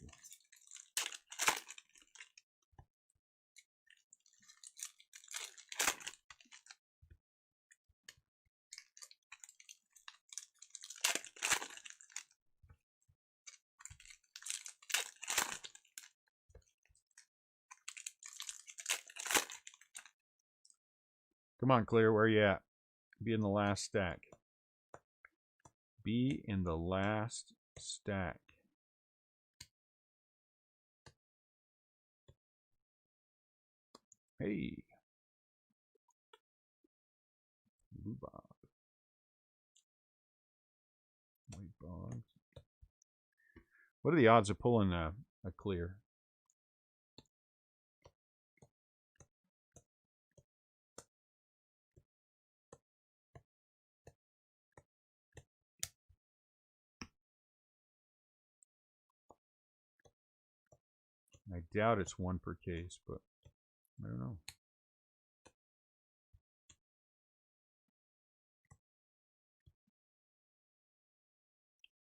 Come on, Clear, where you at? Be in the last stack. Be in the last stack. Hey. Blue Bob. White Boggs. What are the odds of pulling a clear? I doubt it's one per case, but I don't know.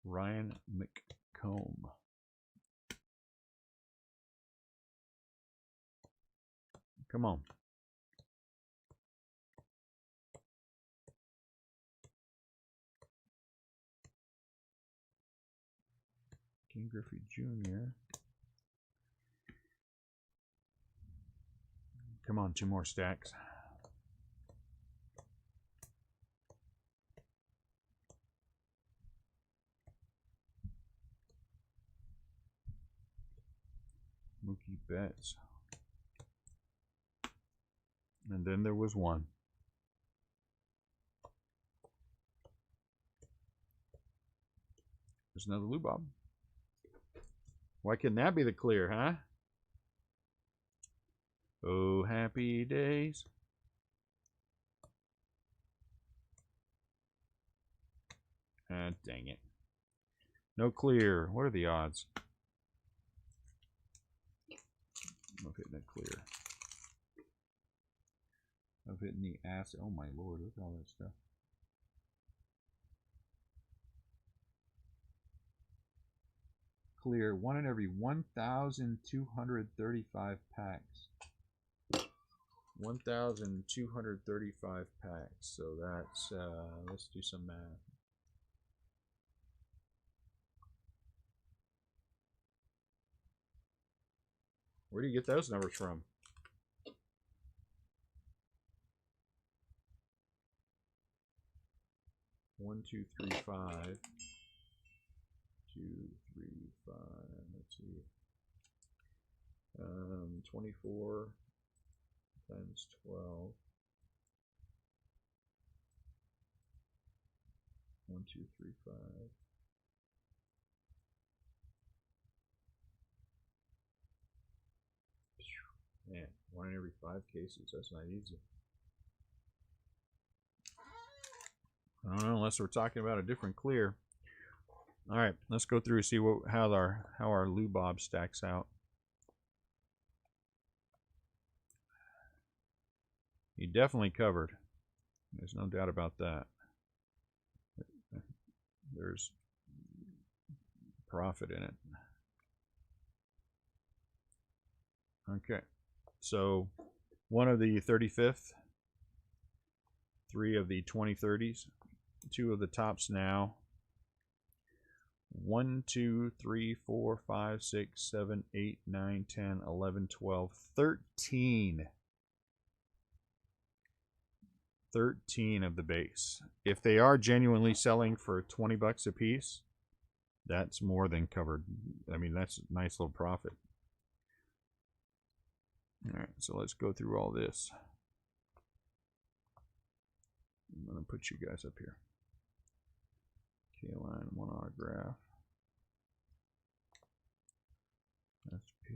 Ryan McComb. Come on. King Griffey Jr. Come on, 2 more stacks. Mookie Betts. And then there was one. There's another Lou Bob. Why couldn't that be the clear, huh? Oh, happy days. Ah, dang it. No clear. What are the odds of hitting a clear? Of hitting the ass. Oh my lord, look at all that stuff. Clear. 1 in every 1,235 packs. 1,235 packs. So that's, let's do some math. Where do you get those numbers from? One, 2, 3, 5. 2, 3, 5. Let's see. 24 times 12. 1, 2, 3, 5. Man, 1 in every 5 cases. That's not easy. I don't know unless we're talking about a different clear. All right, let's go through and see how our Lou Bob stacks out. He definitely covered. There's no doubt about that. There's profit in it. Okay, so 1 of the 35th, 3 of the 2030s, 2 of the tops now. 1, 2, 3, 4, 5, 6, 7, 8, 9, 10, 11, 12, 13. 13 of the base. If they are genuinely selling for 20 bucks a piece, that's more than covered. I mean, that's a nice little profit. All right, so let's go through all this. I'm going to put you guys up here. K-line, 1 autograph. SP,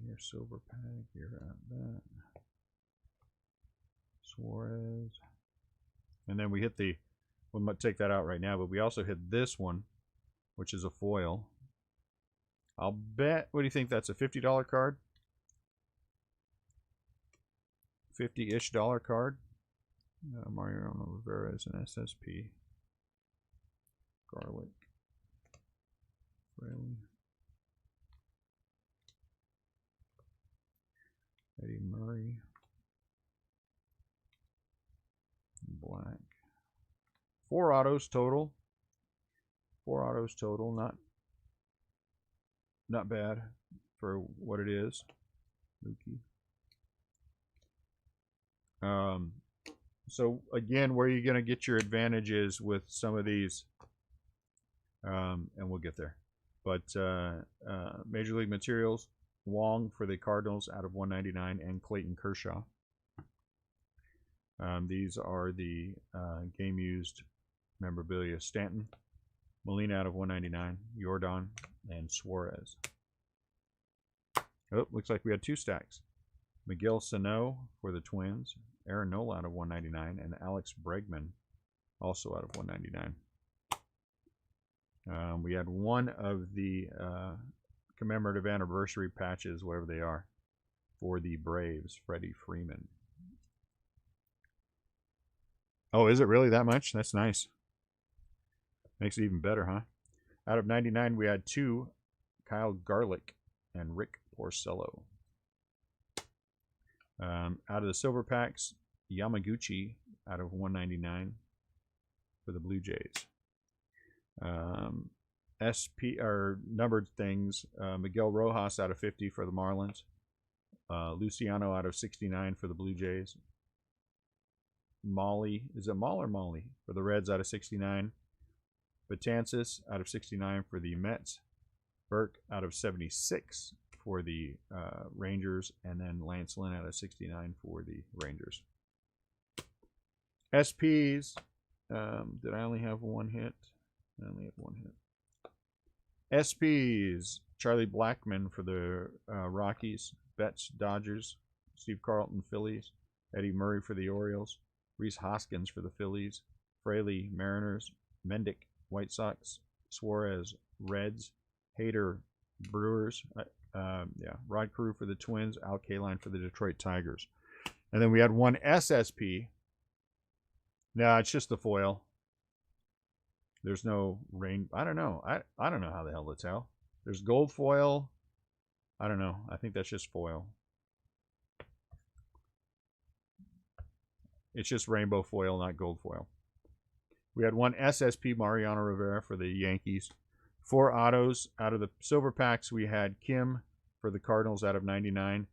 your silver pack, you're at that. Suarez. And then we hit the, we might take that out right now, but we also hit this one, which is a foil. I'll bet, what do you think, that's a $50 card? 50-ish dollar card. Mariano Rivera is an SSP. Garlic. Fraley. Eddie Murray. Black. 4 autos total. 4 autos total. Not bad for what it is. Mookie. So again, where you're going to get your advantages with some of these, and we'll get there. But Major League Materials, Wong for the Cardinals out of 199, and Clayton Kershaw. These are the game used memorabilia. Stanton, Molina out of 199, Jordan, and Suarez. Oh, looks like we had 2 stacks. Miguel Sano for the Twins, Aaron Nola out of 199, and Alex Bregman also out of 199. We had one of the commemorative anniversary patches, whatever they are, for the Braves, Freddie Freeman. Oh, is it really that much? That's nice. Makes it even better, huh? Out of 99, we had 2, Kyle Garlick and Rick Porcello. Out of the silver packs, Yamaguchi out of 199 for the Blue Jays. SP or numbered things, Miguel Rojas out of 50 for the Marlins. Luciano out of 69 for the Blue Jays. Molly, is it Moll or Molly? For the Reds out of 69. Betances out of 69 for the Mets. Burke out of 76 for the Rangers. And then Lance Lynn out of 69 for the Rangers. SPs, did I only have one hit? I only have one hit. SPs, Charlie Blackmon for the Rockies. Betts, Dodgers. Steve Carlton, Phillies. Eddie Murray for the Orioles. Rhys Hoskins for the Phillies. Fraley, Mariners. Mendick, White Sox. Suarez, Reds. Hader, Brewers. Rod Carew for the Twins. Al Kaline for the Detroit Tigers. And then we had one SSP. No, it's just the foil. There's no rain. I don't know. I don't know how the hell to tell. There's gold foil. I don't know. I think that's just foil. It's just rainbow foil, not gold foil. We had one SSP Mariano Rivera for the Yankees. 4 autos. Out of the silver packs, we had Kim for the Cardinals out of 99.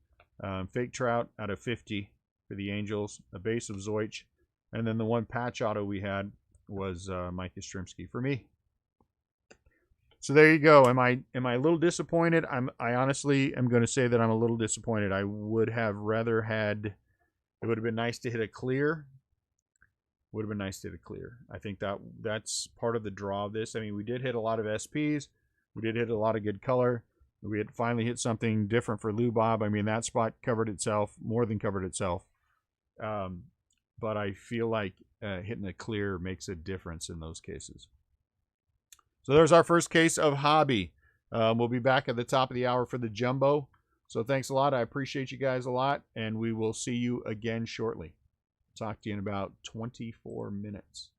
Fake Trout out of 50 for the Angels. A base of Zoich. And then the one patch auto we had was Mike Yastrzemski for me. So there you go. Am I a little disappointed? I honestly am going to say that I'm a little disappointed. I would have rather had. It would have been nice to hit a clear. Would have been nice to hit a clear. I think that's part of the draw of this. I mean, we did hit a lot of SPs. We did hit a lot of good color. We had finally hit something different for Lou Bob. I mean, that spot covered itself, more than covered itself. But I feel like hitting a clear makes a difference in those cases. So there's our first case of hobby. We'll be back at the top of the hour for the jumbo. So thanks a lot. I appreciate you guys a lot, and we will see you again shortly. Talk to you in about 24 minutes.